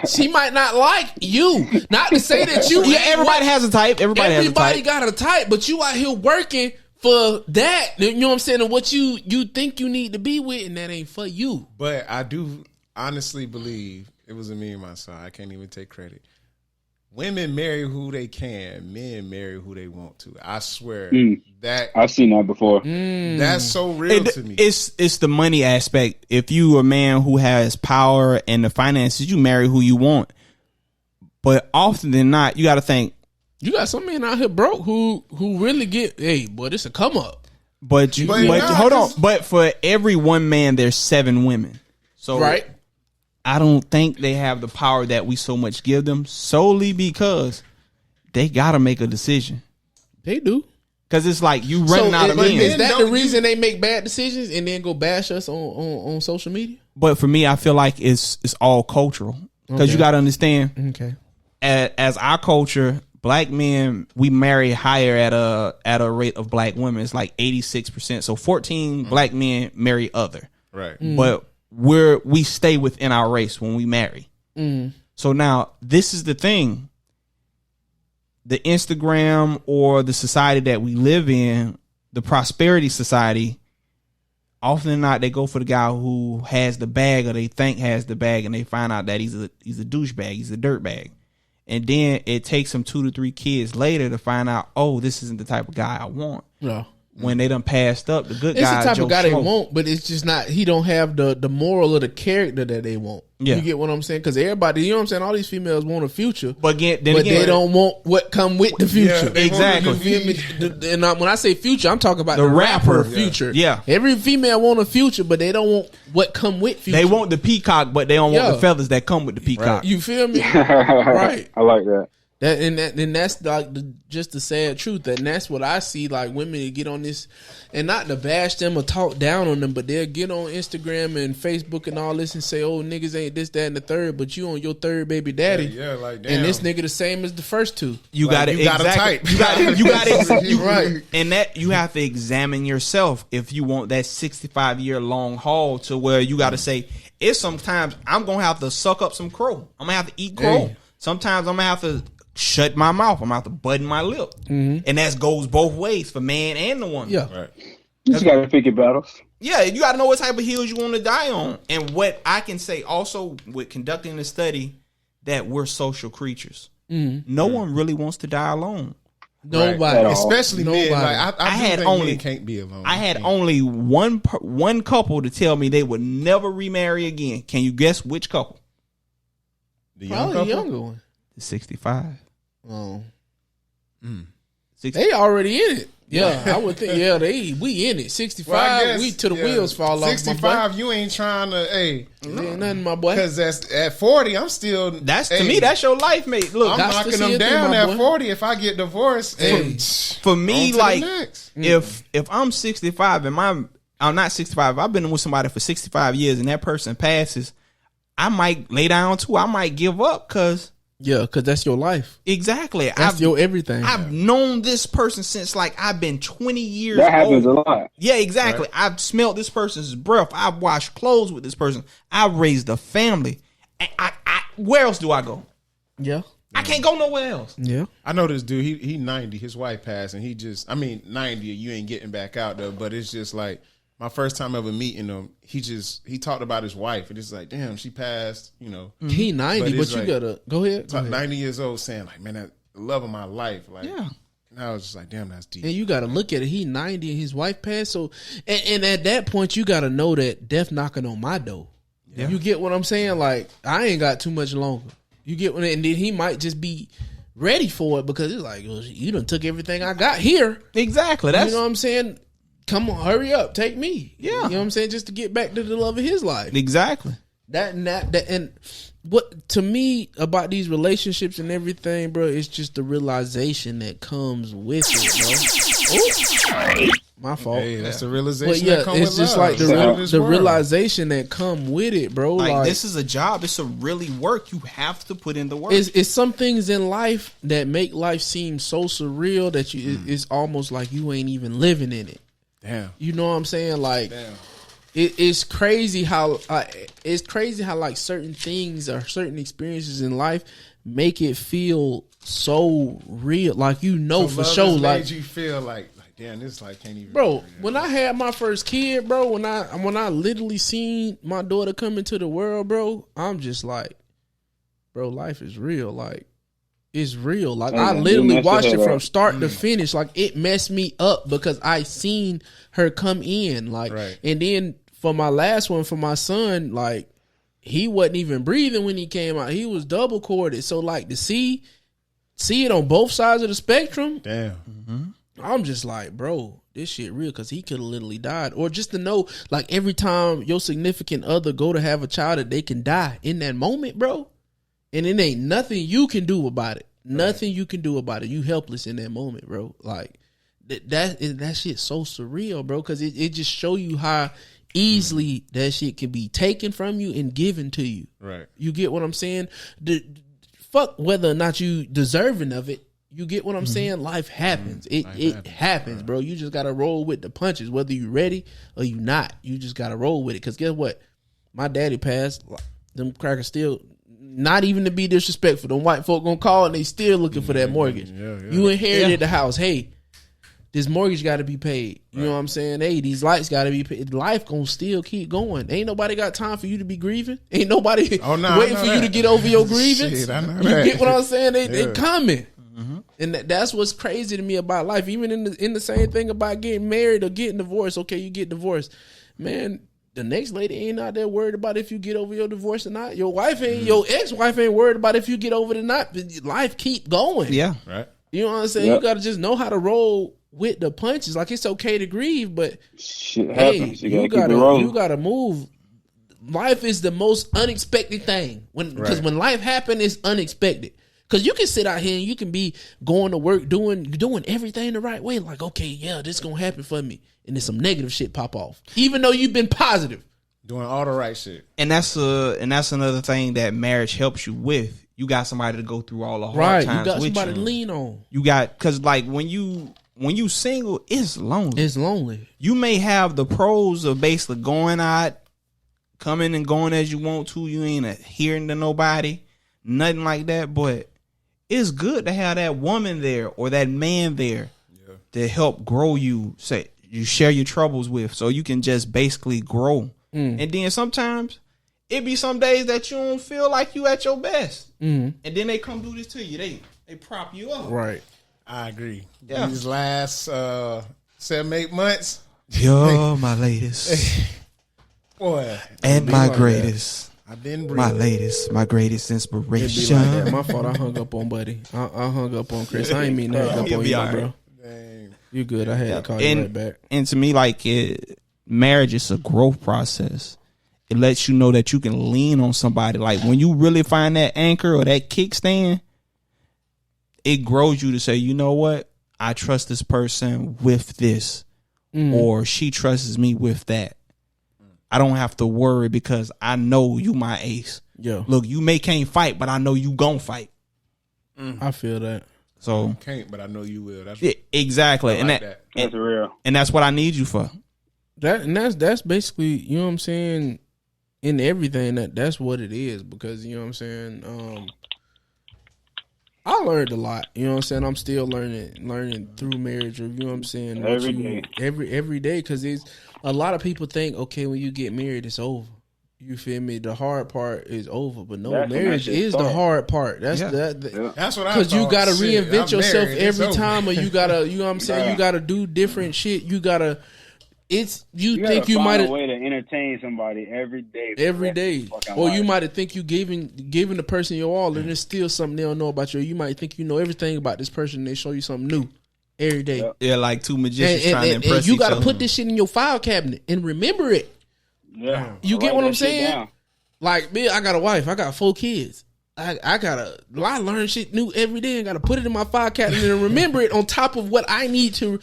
She might not like you. Not to say that you. Yeah, everybody has a type. Everybody has a Everybody type. got a type, but you out here working for that. You know what I'm saying? And what you think you need to be with, and that ain't for you. But I do honestly believe it wasn't me and my son. I can't even take credit. Women marry who they can. Men marry who they want to. I swear that I've seen that before. that's so real to me. It's the money aspect. If you a man who has power and the finances, you marry who you want. But often than not, you got to think. You got some men out here broke who really get, hey, boy, this a come up. But nah, hold on. 'cause- But for every one man, there's 7 women. So Right? I don't think they have the power that we so much give them solely because they got to make a decision. They do. Because it's like you running out of is, men. is that Don't the you- reason they make bad decisions and then go bash us on social media? But for me, I feel like it's all cultural. Because you got to understand, Okay. as our culture, black men, we marry higher at a rate of black women. It's like 86%. So 14 black men marry other. right. But we stay within our race when we marry. So now this is the thing. The Instagram or the society that we live in, the prosperity society, often than not, they go for the guy who has the bag or they think has the bag, and they find out that he's a douchebag, he's a dirtbag. And then it takes them 2 to 3 kids later to find out, oh, this isn't the type of guy I want. Yeah. When they done passed up the good guy. It's the type Joe of guy they Schmo. want, but it's just not. He don't have the moral or the character that they want. Yeah. You get what I'm saying? Because everybody, you know what I'm saying. All these females want a future, But again, they don't want what come with the future. they Exactly. want You feel me? And when I say future, I'm talking about The the rapper rapper. future. Yeah. Every female want a future, but they don't want what come with future. They want the peacock, but they don't want Yeah. the feathers that come with the peacock. You feel me? Right. I like that. And that's like just the sad truth, and that's what I see. Like women that get on this, and not to bash them or talk down on them, but they'll get on Instagram and Facebook and all this and say, "Oh, niggas ain't this, that, and the third," but you on your third baby daddy, Yeah, like damn. and this nigga the same as the first two. You Like, got it. you got a Exactly. type. You got it. Right. And that you have to examine yourself if you want that 65-year long haul to where you got to say, it's sometimes I'm gonna have to suck up some crow. I'm gonna have to eat crow. Hey. Sometimes I'm gonna have to shut my mouth. I'm gonna have to button my lip. And that goes both ways for man and the woman. Yeah, Right. You just gotta pick your battles. Yeah, you got to know what type of hills you want to die on. And what I can say also with conducting the study, that we're social creatures. No one really wants to die alone. nobody. Right. Especially men. Nobody. Like I had think only- men can't be alone. I had only one couple to tell me they would never remarry again. Can you guess which couple? the Probably couple? the younger one. The 65. Oh, 60. they already in it. Yeah, I would think. Yeah, we in it. 65. Well, I guess, we to the yeah, wheels fall off. 65, you ain't trying to, hey, Ain't nothing, my boy. because that's at 40. I'm still. That's to hey, me. That's your life, mate. Look, I'm Gots to knocking see them it through, down my at boy. 40 if I get divorced. Hey, for me, on to like the next. if I'm 65 and I'm not 65. I've been with somebody for 65 years and that person passes, I might lay down too. I might give up because Yeah, because that's your life. exactly. That's your everything. I've known this person since like I've been 20 years That happens old. a lot. Yeah, exactly. I've smelled this person's breath. I've washed clothes with this person. I've raised a family. I where else do I go? yeah, I can't go nowhere else. yeah. I know this dude. He 90. His wife passed, and he just. I mean, 90. You ain't getting back out though. But it's just like my first time ever meeting him. He talked about his wife, and it's like, damn, she passed. You know, He 90, But but, it's you like- gotta go ahead. Go like ahead. 90 years old, saying like, man, that the love of my life. Like, Yeah. And I was just like, damn, that's deep. And you gotta look at it. He 90 and his wife passed. So, and at that point, you gotta know that death knocking on my door. Yeah. You get what I'm saying? Like, I ain't got too much longer. You get what? And then he might just be ready for it because it's like, well, you done took everything I got here. Exactly. That's You know what I'm saying? Come on, hurry up, take me. Yeah. You know what I'm saying? Just to get back to the love of his life. exactly. That and what to me about these relationships and everything, bro, it's just the realization that comes with it, bro. Ooh, my fault. Hey, that's the realization. But yeah, that come it's with just love. like It's out of this the world. realization that come with it, bro. Like, this is a job. It's a really work. You have to put in the work. It's some things in life that make life seem so surreal that it's almost like you ain't even living in it. Damn. You know what I'm saying? Like, Damn. it's crazy how like certain things or certain experiences in life make it feel so real. Like, you know, for love sure. has Like, made you feel like damn, this like can't even. bro, when I had my first kid, bro, when I literally seen my daughter come into the world, bro, I'm just like, bro, life is real. Like, it's real. Like, Hey, I man, literally you messed watched your it head from up. start to finish. Like, it messed me up because I seen her come in. Like, Right. and then for my last one, for my son, like, he wasn't even breathing when he came out. He was double corded. So, like, to see it on both sides of the spectrum, Damn. I'm just like, bro, this shit real, because he could have literally died. Or just to know, like, every time your significant other go to have a child, that they can die in that moment, bro. And it ain't nothing you can do about it. Nothing you can do about it. You helpless in that moment, bro. Like, that shit's so surreal, bro, because it just show you how easily that shit can be taken from you and given to you. Right. You get what I'm saying? Fuck whether or not you deserving of it. You get what I'm saying? Life happens. It happens, bro. You just gotta roll with the punches, whether you ready or you not. You just gotta roll with it. Cause guess what? My daddy passed. Them crackers still, not even to be disrespectful, them white folk gonna call and they still looking for that mortgage. Yeah. You inherited the house. Hey, this mortgage got to be paid. You know what I'm saying? Hey, these lights got to be paid. Life gonna still keep going. Ain't nobody got time for you to be grieving. Ain't nobody waiting for you to get over your grievance. Shit, I know you that. get what I'm saying? They coming. And that's what's crazy to me about life. Even in the same thing about getting married or getting divorced. Okay, you get divorced. Man, the next lady ain't out there worried about if you get over your divorce or not. Your wife ain't, your ex-wife ain't worried about if you get over it or not. Life keep going. Yeah. Right. You know what I'm saying? Yep. You got to just know how to roll with the punches. Like, it's okay to grieve, but Shit hey, happens. you You gotta gotta move. Life is the most unexpected thing. Because when life happens, it's unexpected. Because you can sit out here and you can be going to work, doing everything the right way. Like, okay, yeah, this is going to happen for me. And then some negative shit pop off. Even though you've been positive. Doing all the right shit. And that's another thing that marriage helps you with. You got somebody to go through all the hard Right. times You got with somebody you. to lean on. You got, because like when you single, it's lonely. It's lonely. You may have the pros of basically going out, coming and going as you want to. You ain't adhering to nobody, nothing like that. But it's good to have that woman there or that man there to help grow you. Say you share your troubles with, so you can just basically grow. And then sometimes it be some days that you don't feel like you at your best, and then they come do this to you. They prop you up. Right. I agree. Yeah. These last 7-8 months, You're my latest boy, and be my like greatest. I've been My breathing. latest, my greatest It inspiration. be like that. My fault. I hung up on Buddy. I hung up on Chris. I ain't mean to hang up You'll on be you, all right. bro. Dang. You good. I had to call you right back. And to me, like marriage is a growth process. It lets you know that you can lean on somebody. Like when you really find that anchor or that kickstand, it grows you to say, you know what? I trust this person with this, or she trusts me with that. I don't have to worry because I know you my ace. Yeah. Look, you can't fight, but I know you gon' fight. I feel that. So Can't, but I know you will. That's yeah, exactly, I and like that, That's real. and that's what I need you for. That's basically, you know what I'm saying, in everything, that's what it is. Because, you know what I'm saying, I learned a lot. You know what I'm saying? I'm still learning through marriage. Or, you know what I'm saying? Every day. Every day. Because a lot of people think, okay, when you get married, it's over. You feel me? The hard part is over. But no, That's when that marriage shit is the starts. hard part. That's Yeah. That's what I because you thought. gotta Shit, reinvent I'm yourself married, it's every over. time, or you gotta, you know what I'm saying? You gotta do different shit. You gotta. It's you You think gotta you find might a have way to entertain somebody every day. for the every rest of day, your fucking or you life. might have think you giving the person your all, and there's still something they don't know about you. You might think you know everything about this person, and they show you something new every day. Yep. Yeah, like two magicians trying to And impress you each gotta other. put this shit in your file cabinet and remember it. Yeah. You get Write what that I'm shit saying? down. Like me, I got a wife. I got 4 kids. I learn shit new every day and gotta put it in my file cabinet and remember it on top of what I need to.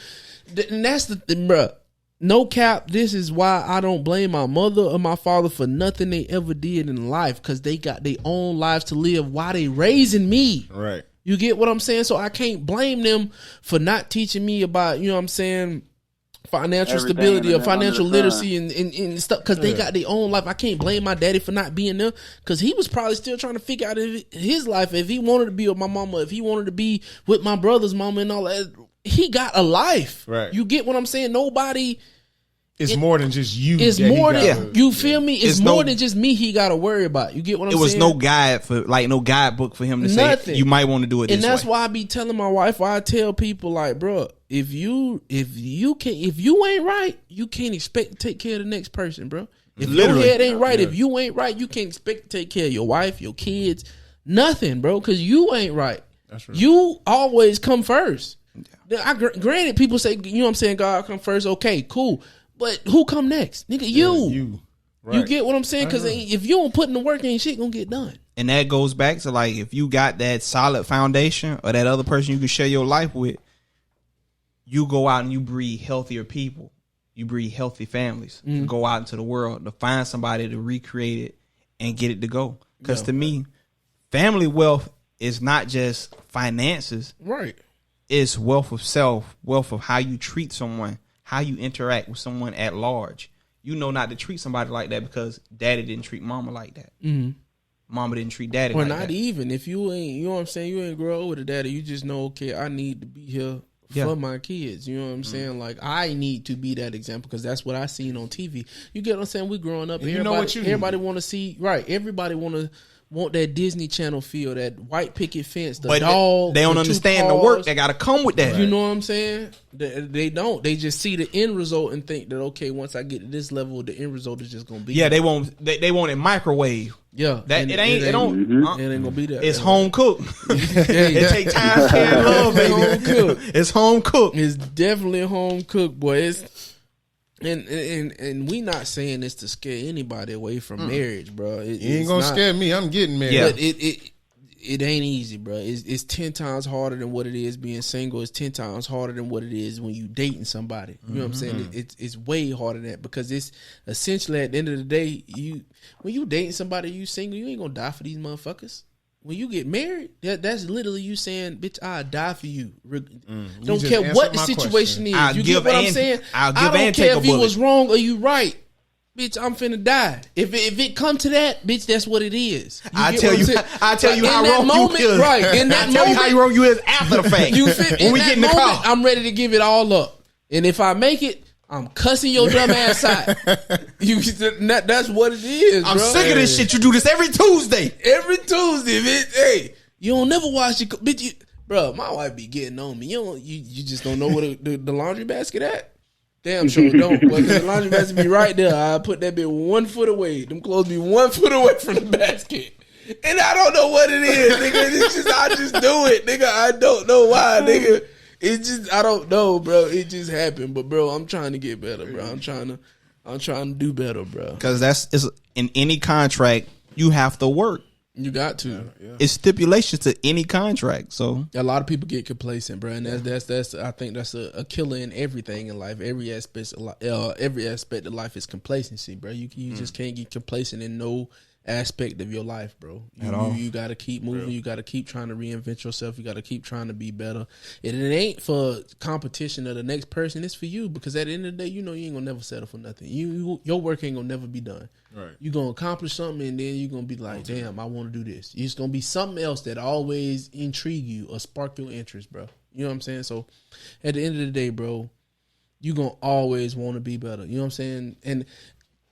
And that's the thing, bruh. No cap. This is why I don't blame my mother or my father for nothing they ever did in life, because they got their own lives to live while they raising me. Right. You get what I'm saying? So I can't blame them for not teaching me about, you know what I'm saying, financial Everything stability or under the financial sun. literacy and stuff, because they got their own life. I can't blame my daddy for not being there, because he was probably still trying to figure out his life. If he wanted to be with my mama, if he wanted to be with my brother's mama and all that, he got a life. Right. You get what I'm saying? Nobody... It's more than just you. It's that he more gotta- than you feel me. It's It's more no- than just me. He got to worry about. You get what I'm It saying? was no guide for no guidebook for him to Nothing. say you might want to do it this And that's way. why I be telling my wife. Why I tell people like, bro, if you ain't right, you can't expect to take care of the next person, bro. If Literally. your head ain't right, if you ain't right, you can't expect to take care of your wife, your kids, nothing, bro. Because you ain't right. That's right. You always come first. Granted, people say, you know what I'm saying, God come first. Okay, cool. But who come next? Nigga, you. You. Right. You get what I'm saying? Because if you don't put in the work, ain't shit gonna get done. And that goes back to like if you got that solid foundation or that other person you can share your life with, you go out and you breed healthier people. You breed healthy families. You go out into the world to find somebody to recreate it and get it to go. Because to me, family wealth is not just finances. Right. It's wealth of self, wealth of how you treat someone, how you interact with someone at large. You know not to treat somebody like that because daddy didn't treat mama like that. Mama didn't treat daddy Or like not that. even. If you ain't, you know what I'm saying, you ain't grow up with a daddy, you just know, okay, I need to be here for my kids. You know what I'm saying? Like, I need to be that example because that's what I seen on TV. You get what I'm saying? We growing up. Everybody want to see, right? Everybody want that Disney Channel feel, that white picket fence, the dog. They don't understand the work that got to come with that. You know what I'm saying? They don't. They just see the end result and think that, okay, once I get to this level, the end result is just gonna be. Yeah, they want it microwave. Yeah, that it ain't gonna be that. It's home cooked. It take time, care, and love, baby. Home cooked. It's home cooked. It's definitely home cooked, boy. It's and we not saying this to scare anybody away from marriage, bro. You ain't gonna scare me. I'm getting married. Yeah. But it ain't easy, bro. It's 10 times harder than what it is being single. It's 10 times harder than what it is when you dating somebody. You know what I'm saying? It's way harder than that because it's essentially at the end of the day, when you dating somebody, you single, you ain't gonna die for these motherfuckers. When you get married, that's literally you saying, "Bitch, I'll die for you." Don't care what the situation is. You get what I'm saying? I don't care if you was wrong or you right. Bitch, I'm finna die. If it come to that, bitch, that's what it is. I tell you how wrong you is. Right. In that moment, how wrong you is after the fact. When we get in the car, I'm ready to give it all up. And if I make it, I'm cussing your dumb ass out. That's what it is, I'm bro. sick of this shit. You do this every Tuesday. Every Tuesday, bitch. Hey, you don't never wash your bitch. Bro, my wife be getting on me. You just don't know where the laundry basket at. Damn sure don't. Because the laundry basket be right there. I put that bitch 1 foot away. Them clothes be 1 foot away from the basket. And I don't know what it is, nigga. It's just I just do it, nigga. I don't know why, nigga. It's just I don't know, bro. It just happened. But bro, I'm trying to get better, bro. I'm trying to do better, bro. Because it's in any contract, you have to work. You got to. Yeah. It's stipulations to any contract. So a lot of people get complacent, bro, and that's I think that's a killer in everything in life. Every aspect of life is complacency, bro. You just can't get complacent in no aspect of your life, bro. You got to keep moving. You got to keep trying to reinvent yourself. You got to keep trying to be better. And it ain't for competition of the next person. It's for you because at the end of the day, you ain't gonna never settle for nothing. Your work ain't gonna never be done. Right. You gonna accomplish something and then you gonna be like, damn, I want to do this. It's gonna be something else that always intrigue you or spark your interest, bro. You know what I'm saying? So at the end of the day, bro, you gonna always want to be better. You know what I'm saying? And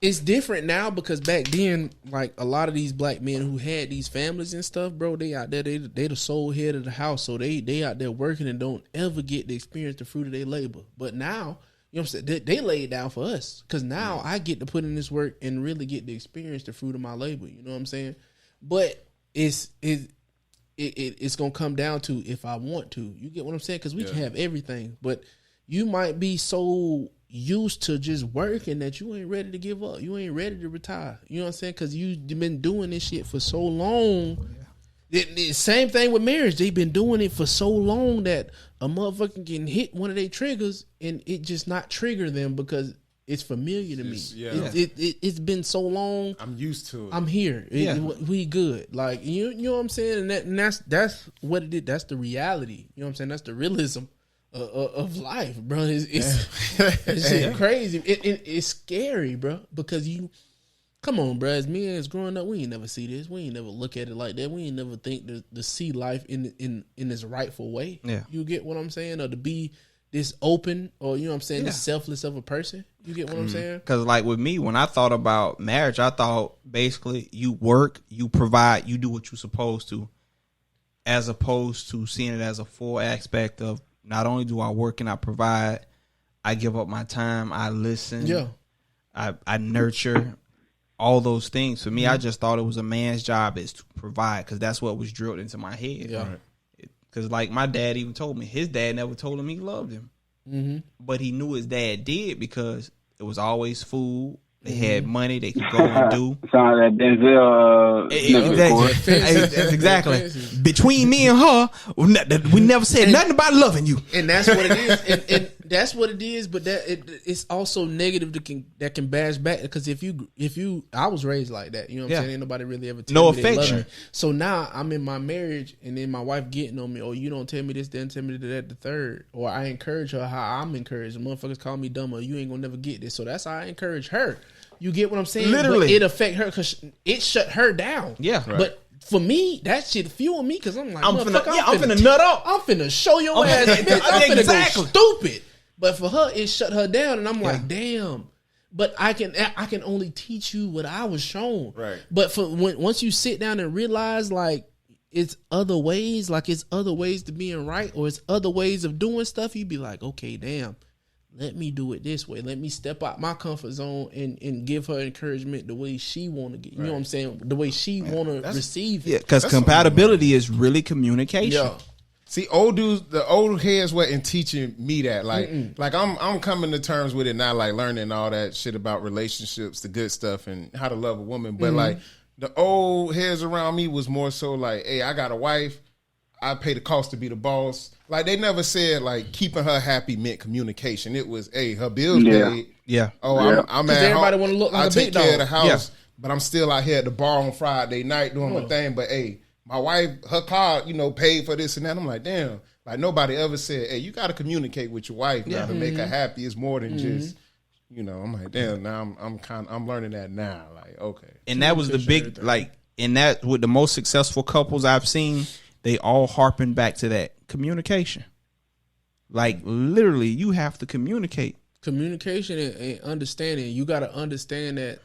it's different now because back then, like a lot of these black men who had these families and stuff, bro, they out there, they the sole head of the house. So they out there working and don't ever get to experience the fruit of their labor. But now, you know what I'm saying? They lay it down for us because now I get to put in this work and really get to experience the fruit of my labor. You know what I'm saying? But it's gonna come down to if I want to. You get what I'm saying? Because we can have everything, but you might be so used to just working that you ain't ready to give up. You ain't ready to retire. You know what I'm saying? Because you've been doing this shit for so long. Same thing with marriage. They've been doing it for so long that a motherfucker can hit one of their triggers and it just not trigger them because it's familiar to me. It's been so long. I'm used to it. I'm here. We good. Like you know what I'm saying? And that's what it is. That's the reality. You know what I'm saying? That's the realism of life, bro. It's crazy. It's scary, bro, because come on, bro. As me as growing up, we ain't never see this. We ain't never look at it like that. We ain't never think to see life in its rightful way. Yeah. You get what I'm saying? Or to be this open, or you know what I'm saying, this selfless of a person. You get what I'm saying? Because like with me, when I thought about marriage, I thought basically you work, you provide, you do what you're supposed to, as opposed to seeing it as a full aspect of not only do I work and I provide, I give up my time, I listen, I nurture, all those things. For me, I just thought it was a man's job is to provide because that's what was drilled into my head. Yeah. Because like my dad even told me, his dad never told him he loved him. Mm-hmm. But he knew his dad did because it was always food. They had money they could go and do. Sound like Denzel. Exactly. Between me and her, we never said nothing about loving you. And that's what it is. And that's what it is. But it's also negative that can bash back because if you, I was raised like that. You know what I'm saying? Ain't nobody really ever tell me they love me. So now I'm in my marriage, and then my wife getting on me. Oh, you don't tell me this, then tell me that, the third. Or I encourage her how I'm encouraged. The motherfuckers call me dumb. Or you ain't gonna never get this. So that's how I encourage her. You get what I'm saying? Literally. But it affect her because it shut her down. Yeah. Right. But for me, that shit fuel me because I'm like, I'm finna nut up. I'm finna show your ass. Bitch, I'm finna Exactly. go stupid. But for her, it shut her down, and I'm like, damn. But I can only teach you what I was shown. Right. But once you sit down and realize like it's other ways, to being right, or it's other ways of doing stuff, you be like, okay, damn. Let me do it this way. Let me step out my comfort zone and give her encouragement the way she want to get. You know what I'm saying? The way she want to receive it. Yeah, because compatibility is really communication. Yeah. See, old dudes, the old heads wasn't teaching me that. Like I'm coming to terms with it now, like learning all that shit about relationships, the good stuff, and how to love a woman. But like the old heads around me was more so like, hey, I got a wife. I pay the cost to be the boss. Like they never said like keeping her happy meant communication. It was, hey, her bills paid. Yeah. Oh, Yeah. I'm Because at everybody home. want to look like I a take big care of dog. the house, but I'm still out here at the bar on Friday night doing my thing. But hey, my wife, her car, paid for this and that. I'm like, damn. Like nobody ever said, hey, you got to communicate with your wife now to make her happy. It's more than just, I'm like, damn. Now I'm learning that now. Like, okay. And that was the big and that with the most successful couples I've seen, they all harping back to that communication. Like literally, you have to communicate. Communication and understanding. You got to understand that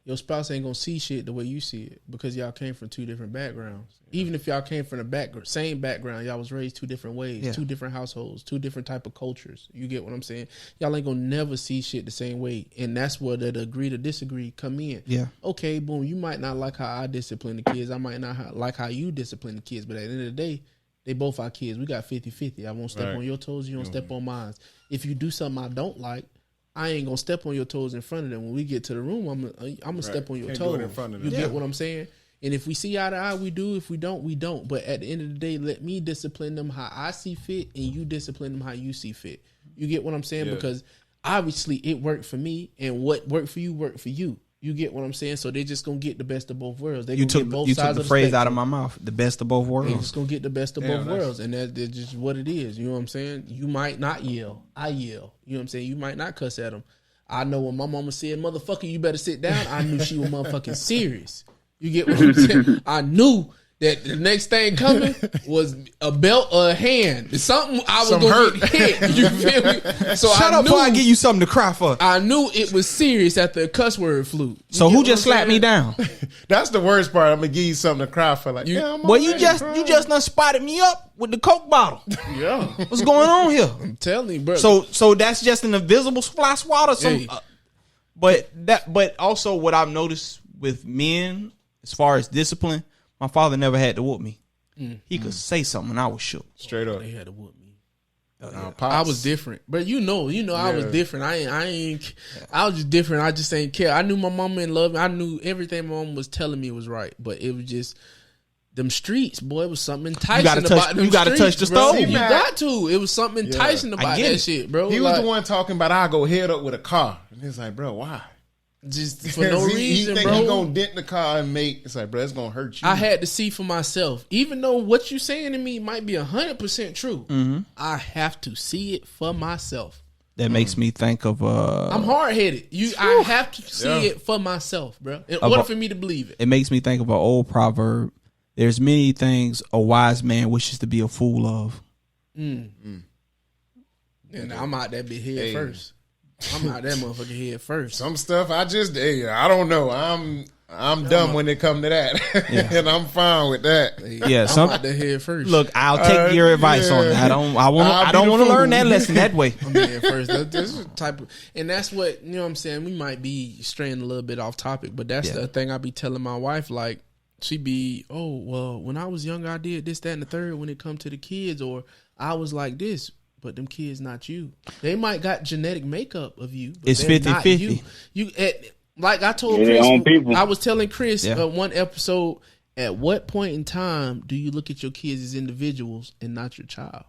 your spouse ain't gonna see shit the way you see it because y'all came from two different backgrounds. Even if y'all came from the same background, y'all was raised two different ways, two different households, two different type of cultures. You get what I'm saying? Y'all ain't gonna never see shit the same way, and that's where the agree to disagree come in. Yeah. Okay, boom. You might not like how I discipline the kids. I might not like how you discipline the kids, but at the end of the day, they both our kids. We got 50-50. I won't step on your toes. You don't step on mine. If you do something I don't like, I ain't gonna step on your toes in front of them. When we get to the room, I'm gonna step on your Can't toes. do it in front of them. You get what I'm saying? And if we see eye to eye, we do. If we don't, we don't. But at the end of the day, let me discipline them how I see fit, and you discipline them how you see fit. You get what I'm saying? Yeah. Because obviously it worked for me, and what worked for you worked for you. You get what I'm saying? So they just gonna get the best of both worlds. They You gonna took get both you sides took the of phrase spectrum. out of my mouth. The best of both They worlds. just gonna get the best of both worlds, and that's just what it is. You know what I'm saying? You might not yell, I yell. You know what I'm saying? You might not cuss at them. I know when my mama said, "Motherfucker, you better sit down," I knew she was motherfucking serious. You get what I'm saying? I knew that the next thing coming was a belt or a hand. Something I was gonna get hit. You feel me? So Shut up before I give you something to cry for. I knew it was serious after a cuss word flew. So who just slapped me down? That's the worst part. I'm gonna give you something to cry for. Like, Well, you just done spotted me up with the Coke bottle. Yeah, What's going on here? I'm telling you, bro. So that's just an invisible fly swatter. Hey. But also what I've noticed with men as far as discipline, my father never had to whoop me. He could say something and I was shook. straight up. they had to whoop me. Pops. I was different, but I was different. I was just different. I just ain't care. I knew my mama and love me. I knew everything my mom was telling me was right, but it was just them streets, boy. It was something enticing about them. You gotta touch the bro. stove. You got to. It was something enticing about that shit, bro. He was Like, the one talking about I go head up with a car, and it's like, bro, why? just for no he reason, think bro. he gonna dent the car and make. It's like, bro, it's gonna hurt you. I had to see for myself. Even though what you saying to me might be 100% true, I have to see it for myself. That makes me think of I'm hard headed. I have to see it for myself, bro. In order for me to believe it. it makes me think of an old proverb. There's many things a wise man wishes to be a fool of. And I'm out that bit head first. I'm out that motherfucking head first. Some stuff I don't know. I'm dumb when it come to that, and I'm fine with that. Yeah, I'm out that head first. Look, I'll take your advice on that. I don't want to learn that lesson that way. I'm head first. That's the type of, and that's what, you know what I'm saying. We might be straying a little bit off topic, but that's the thing I be telling my wife. Like, she be, oh well, when I was younger, I did this, that, and the third. When it come to the kids, or I was like this. But them kids not you. They might got genetic makeup of you. But It's they're not 50-50. You like I told Yeah, Chris, own people. I was telling Chris one episode, at what point in time do you look at your kids as individuals and not your child?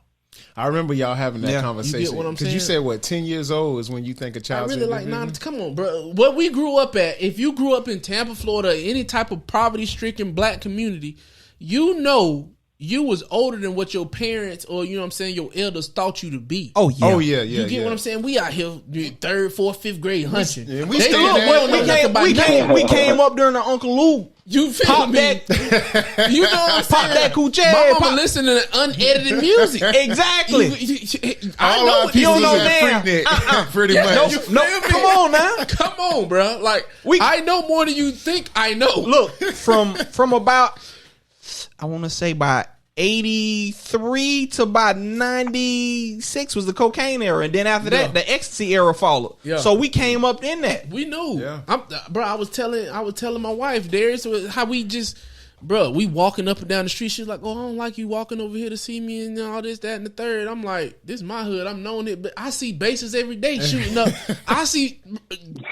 I remember y'all having that conversation. You get what I'm saying? You said, 10 years old is when you think a I child's really like, come on, bro. What we grew up at, if you grew up in Tampa, Florida, any type of poverty-stricken black community, you know you was older than what your parents or you know what I'm saying your elders thought you to be. Oh yeah. Oh yeah, You get what I'm saying? We out here 3rd, 4th, 5th grade hunting. Yeah, we They stayed don't there. know nothing about nothing. We came up during the Uncle Luke. You feel Pop me? that. You know what I'm saying? Pop that coochie. My mama Pop- listening to unedited music. Exactly. I All know our what people don't know listen to now. Freaknik, pretty Yeah, much. you No, feel me? come on now. Come on, bro. Like We- I know more than you think I know. Look, from about, I want to say by 83 to about 96 was the cocaine era, and then after that, the ecstasy era followed. Yeah. So we came up in that. We knew. Yeah. Bro, I was telling my wife, Darius, how we just, bro, we walking up and down the street. She's like, "Oh, I don't like you walking over here to see me and all this, that, and the third." I'm like, "This is my hood. I'm knowing it." But I see bases every day shooting up. I see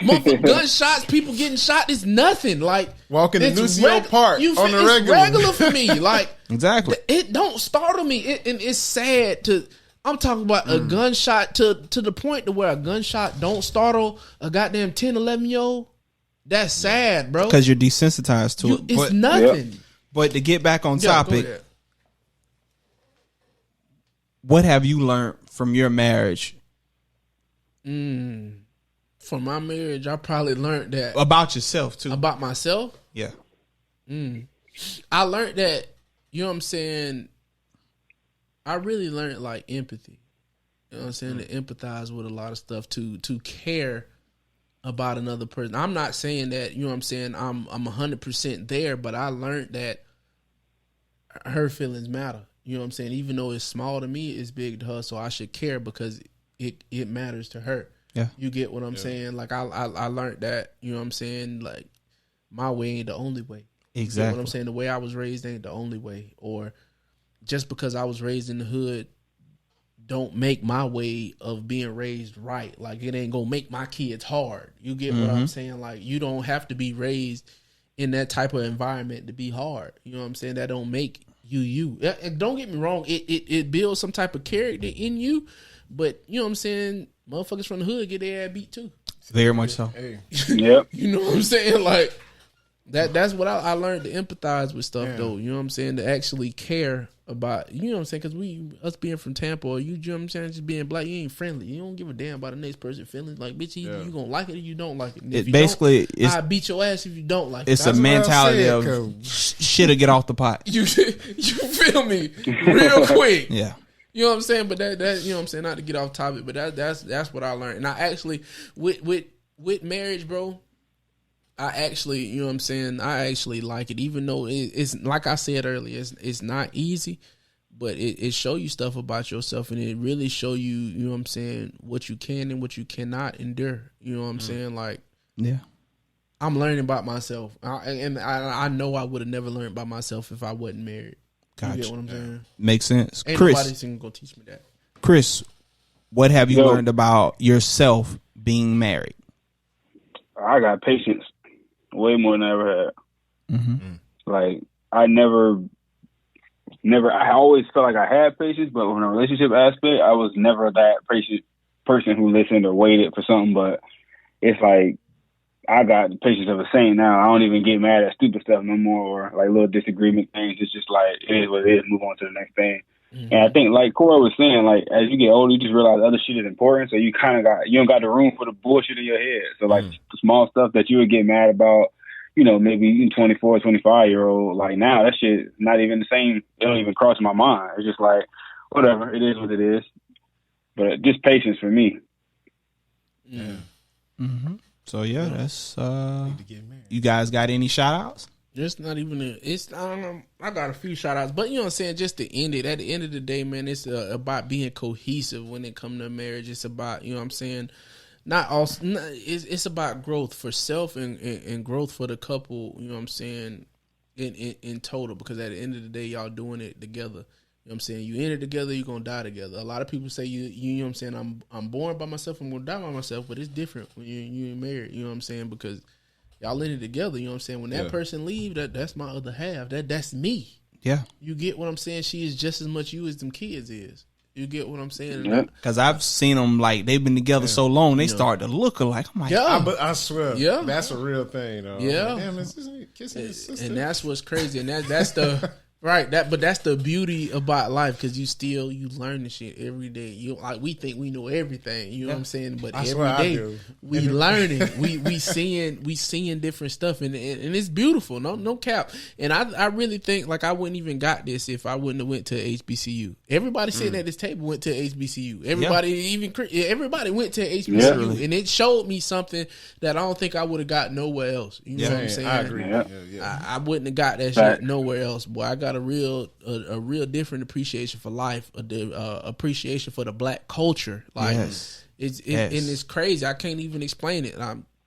motherfucking gunshots, people getting shot. It's nothing. Like Walking to it's Nucio Park on the it's regular. regular for me. Like Exactly. it don't startle me. And it's sad to. I'm talking about a gunshot to the point to where a gunshot don't startle a goddamn 10, 11-year-old. That's sad, bro. Because you're desensitized to it. It's nothing. But to get back on Yeah, go topic, ahead. what have you learned from your marriage For my marriage, I probably learned that about yourself too? about myself. Yeah. I learned that, you know what I'm saying, I really learned like empathy. You know what I'm saying? To empathize with a lot of stuff, to care about another person. I'm not saying that, you know what I'm saying, I'm 100% there, but I learned that her feelings matter. You know what I'm saying? Even though it's small to me, it's big to her, so I should care because it matters to her. Yeah. You get what I'm saying? Like I learned that, you know what I'm saying, like my way ain't the only way. You get Exactly. what I'm saying? The way I was raised ain't the only way. Or just because I was raised in the hood don't make my way of being raised right. Like it ain't gonna make my kids hard. You get what I'm saying? Like you don't have to be raised in that type of environment to be hard. You know what I'm saying? That don't make you. And don't get me wrong, it builds some type of character in you, but you know what I'm saying? Motherfuckers from the hood get their ass beat too. Very much so. Hey, Yep. You know what I'm saying? Like that's what I learned to empathize with stuff though. You know what I'm saying? To actually care about, you know what I'm saying? Because us being from Tampa, or you know what I'm saying, just being black, you ain't friendly. You don't give a damn about the next person's feelings. Like, bitch, you gonna like it or you don't like it. And if It you basically don't, is. I beat your ass if you don't like it. It's a That's what I mentality said, of 'cause- shit'll get off the pot. You feel me? Real quick. Yeah. You know what I'm saying? But that you know what I'm saying, not to get off topic, but that's what I learned. And I actually with marriage, bro, I actually, you know what I'm saying, I actually like it, even though it's like I said earlier, it's not easy, but it show you stuff about yourself, and it really show you, you know what I'm saying, what you can and what you cannot endure. You know what I'm saying? Like Yeah. I'm learning about myself, and I know I would have never learned about myself if I wasn't married. You Gotcha. get what I'm saying? Makes sense. Ain't Chris, nobody's gonna teach me that. Chris, what have you Yo. learned about yourself being married? I got patience way more than I ever had. Mm-hmm. Like I never. I always felt like I had patience, but in a relationship aspect, I was never that patient person who listened or waited for something. But it's like I got the patience of a saint now. I don't even get mad at stupid stuff no more, or like little disagreement things. It's just like it is what it is. Move on to the next thing. And I think, like Cory was saying, like as you get older, you just realize other shit is important. So you kind of you don't got the room for the bullshit in your head. So like the small stuff that you would get mad about, you know, maybe 24, 25-year-old, like now that shit is not even the same. It don't even cross my mind. It's just like whatever. It is what it is. But just patience for me. yeah. Mm-hmm. So yeah, that's Need to get married. you guys got any shout outs? It's not even it's I don't know, I got a few shout outs, but you know what I'm saying, just to end it, at the end of the day, man, it's about being cohesive when it comes to marriage. It's about, you know what I'm saying, it's about growth for self and growth for the couple, you know what I'm saying, in total, because at the end of the day, y'all doing it together. You know what I'm saying? You in it together, you're gonna die together. A lot of people say you know what I'm saying, I'm born by myself, I'm gonna die by myself, but it's different when you ain't married, you know what I'm saying? Because y'all in it together, you know what I'm saying? When that person leave, that's my other half. That's me. Yeah, You get what I'm saying? She is just as much you as them kids is. You get what I'm saying? Yeah. because I've seen them, like they've been together so long, they start to look alike. I'm like, I swear, that's a real thing, though. Yeah. Like, damn, it's just kissing his sister. And that's what's crazy. And that's the Right, but that's the beauty about life, because you learn the shit every day. You like, we think we know everything, you know what I'm saying? But every day we learning, we seeing different stuff, and it's beautiful. No cap. And I really think like I wouldn't even got this if I wouldn't have went to HBCU. Everybody sitting at this table went to HBCU. Everybody went to HBCU, and it showed me something that I don't think I would have got nowhere else. You know what I'm saying? I agree. I wouldn't have got that shit nowhere else. Boy, I got a real different appreciation for life, appreciation for the black culture. Like and it's crazy. I can't even explain it.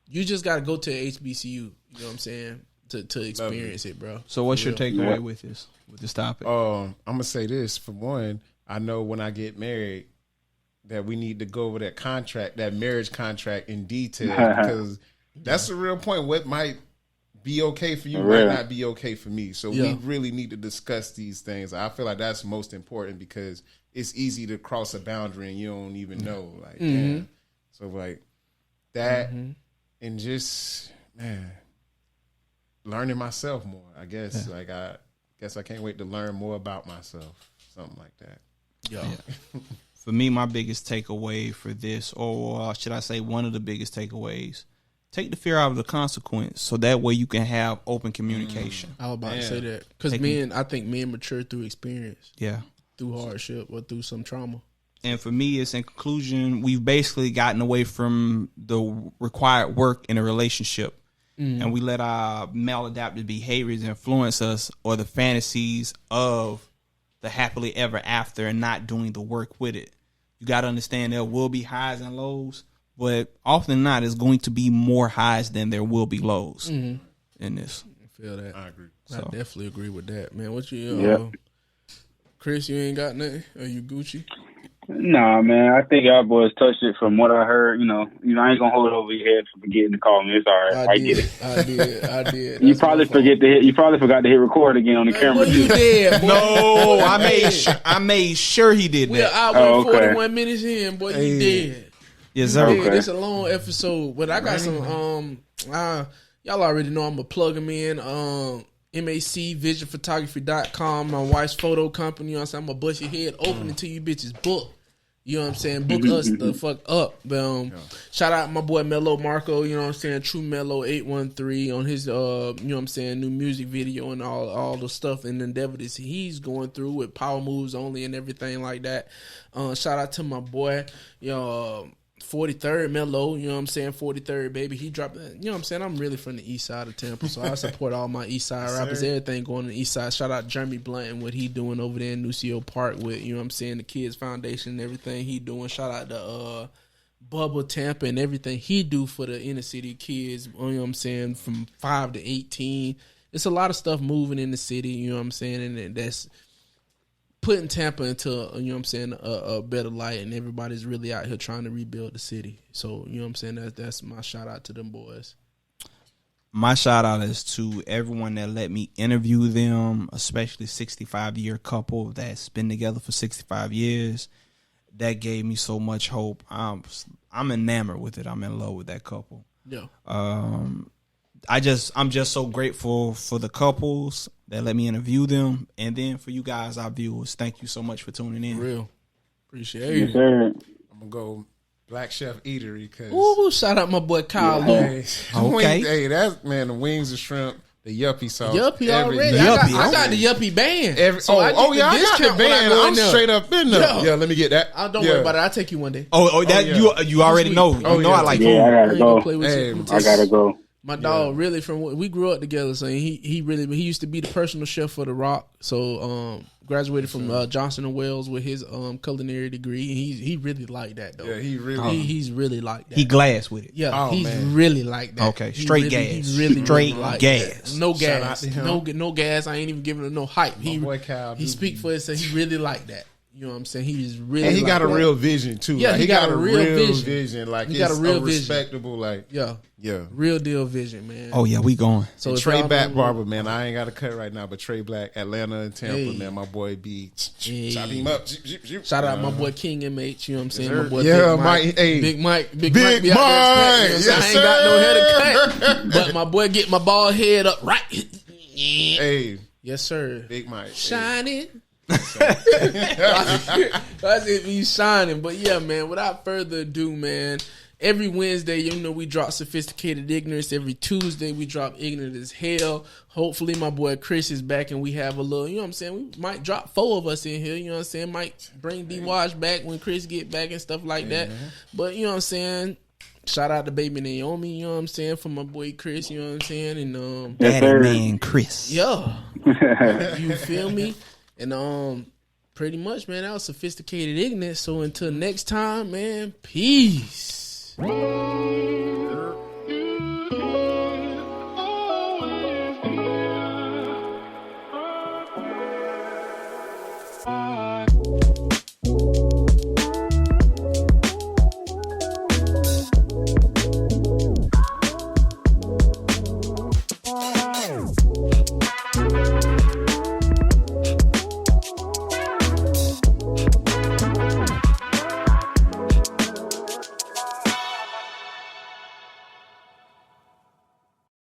You just got to go to HBCU. You know what I'm saying, to experience it, bro. So what's your takeaway with this topic? I'm gonna say this. For one, I know when I get married that we need to go over that marriage contract in detail, because that's the real point. What might be okay for you might not be okay for me. So we really need to discuss these things. I feel like that's most important, because it's easy to cross a boundary and you don't even know. Like, damn. So like that, and just learning myself more. I guess I can't wait to learn more about myself. Something like that. Yeah. For me, my biggest takeaway for this, or should I say, one of the biggest takeaways. Take the fear out of the consequence, so that way you can have open communication. I was about to say that, because I think men mature through experience, through hardship or through some trauma. And for me, it's in conclusion, we've basically gotten away from the required work in a relationship, and we let our maladaptive behaviors influence us, or the fantasies of the happily ever after, and not doing the work with it. You got to understand there will be highs and lows. But often not, it's going to be more highs than there will be lows in this. I feel that. I agree. I definitely agree with that, man. What you, Chris, you ain't got nothing? Are you Gucci? Nah, man. I think y'all boys touched it from what I heard. You know, I ain't gonna hold it over your head for forgetting to call me. It's all right. I get it. I did. You probably forgot to hit record again on the camera. Well, you did, boy. No, I made sure he did that. We're hour 41 minutes in, boy. You did. Yes, sir. Okay. It's a long episode, but I got some. Y'all already know I'm gonna plug them in. MACvisionphotography.com, my wife's photo company. You know what I'm saying? I'm gonna bust your head open until you bitches book. You know what I'm saying? Book us the fuck up. Shout out my boy Mello Marco, you know what I'm saying? True Mello 813 on his you know what I'm saying, new music video and all the stuff and endeavor that he's going through with Power Moves Only and everything like that. Shout out to my boy, 43rd Mello, you know what I'm saying? 43rd baby. He dropped that. You know what I'm saying? I'm really from the east side of Tampa, so I support all my east side rappers, everything going on the east side. Shout out Jeremy Blunt and what he doing over there in Nucio Park with, you know what I'm saying, the Kids Foundation and everything he doing. Shout out to Bubba Tampa and everything he do for the inner city kids, you know what I'm saying, from 5 to 18. It's a lot of stuff moving in the city, you know what I'm saying, and that's putting Tampa into, you know what I'm saying, a better light, and everybody's really out here trying to rebuild the city. So, you know what I'm saying, that's my shout out to them boys. My shout out is to everyone that let me interview them, especially 65-year couple that's been together for 65 years. That gave me so much hope. I'm enamored with it. I'm in love with that couple. Yeah. I'm just so grateful for the couples that let me interview them, and then for you guys, our viewers. Thank you so much for tuning in. For real. Appreciate it. Sir. I'm gonna go Black Chef Eatery, because Ooh, shout out my boy Kyle Lou. Okay. Hey, that's, man, the wings of shrimp, the yuppie sauce. Yuppie already. Yuppie. I got the Yuppie band. I got the band. I'm straight up in there. Yeah. Yeah, let me get that. Don't worry about it. I'll take you one day. You already know. You know I like food. I gotta go. Play with you. I gotta go. My dog really we grew up together, so he used to be the personal chef for The Rock. So graduated from Johnson & Wales with his culinary degree. He really liked that though. Yeah, he's really like that. He glass with it. Yeah, he's really like that. Okay, straight gas. He's really Straight gas. That. No Shout gas. out to him. No gas. I ain't even giving him no hype. My boy Cal. He speak for himself. He really like that. You know what I'm saying? He's really, and he got a that. real vision too. Yeah, like, he got a real vision. Like, he got a real respectable. Like, yeah, yeah, real deal vision, man. Oh yeah, we going. So Trey Black Barber, man. I ain't got a cut right now, but Trey Black, Atlanta and Tampa, man. My boy B. Chop him up. Shout out my boy King MH. You know what I'm saying? Yes, my boy Big Mike. Big Mike. Be out there Yes, I ain't got no hair to cut, but my boy get my bald head up right. Hey. Yes, sir. Big Mike. Shining. That's it, me shining. But yeah, man, without further ado, man, every Wednesday, you know, we drop Sophisticated Ignorance. Every Tuesday, we drop Ignorant as Hell. Hopefully, my boy Chris is back and we have a little, you know what I'm saying? We might drop 4 of us in here, you know what I'm saying? Might bring D-Wash back when Chris get back and stuff like that. But, you know what I'm saying? Shout out to baby Naomi, you know what I'm saying? For my boy Chris, you know what I'm saying? And Daddy man Chris. yeah. You feel me? And pretty much, man, that was Sophisticated Ignorance. So until next time, man, peace.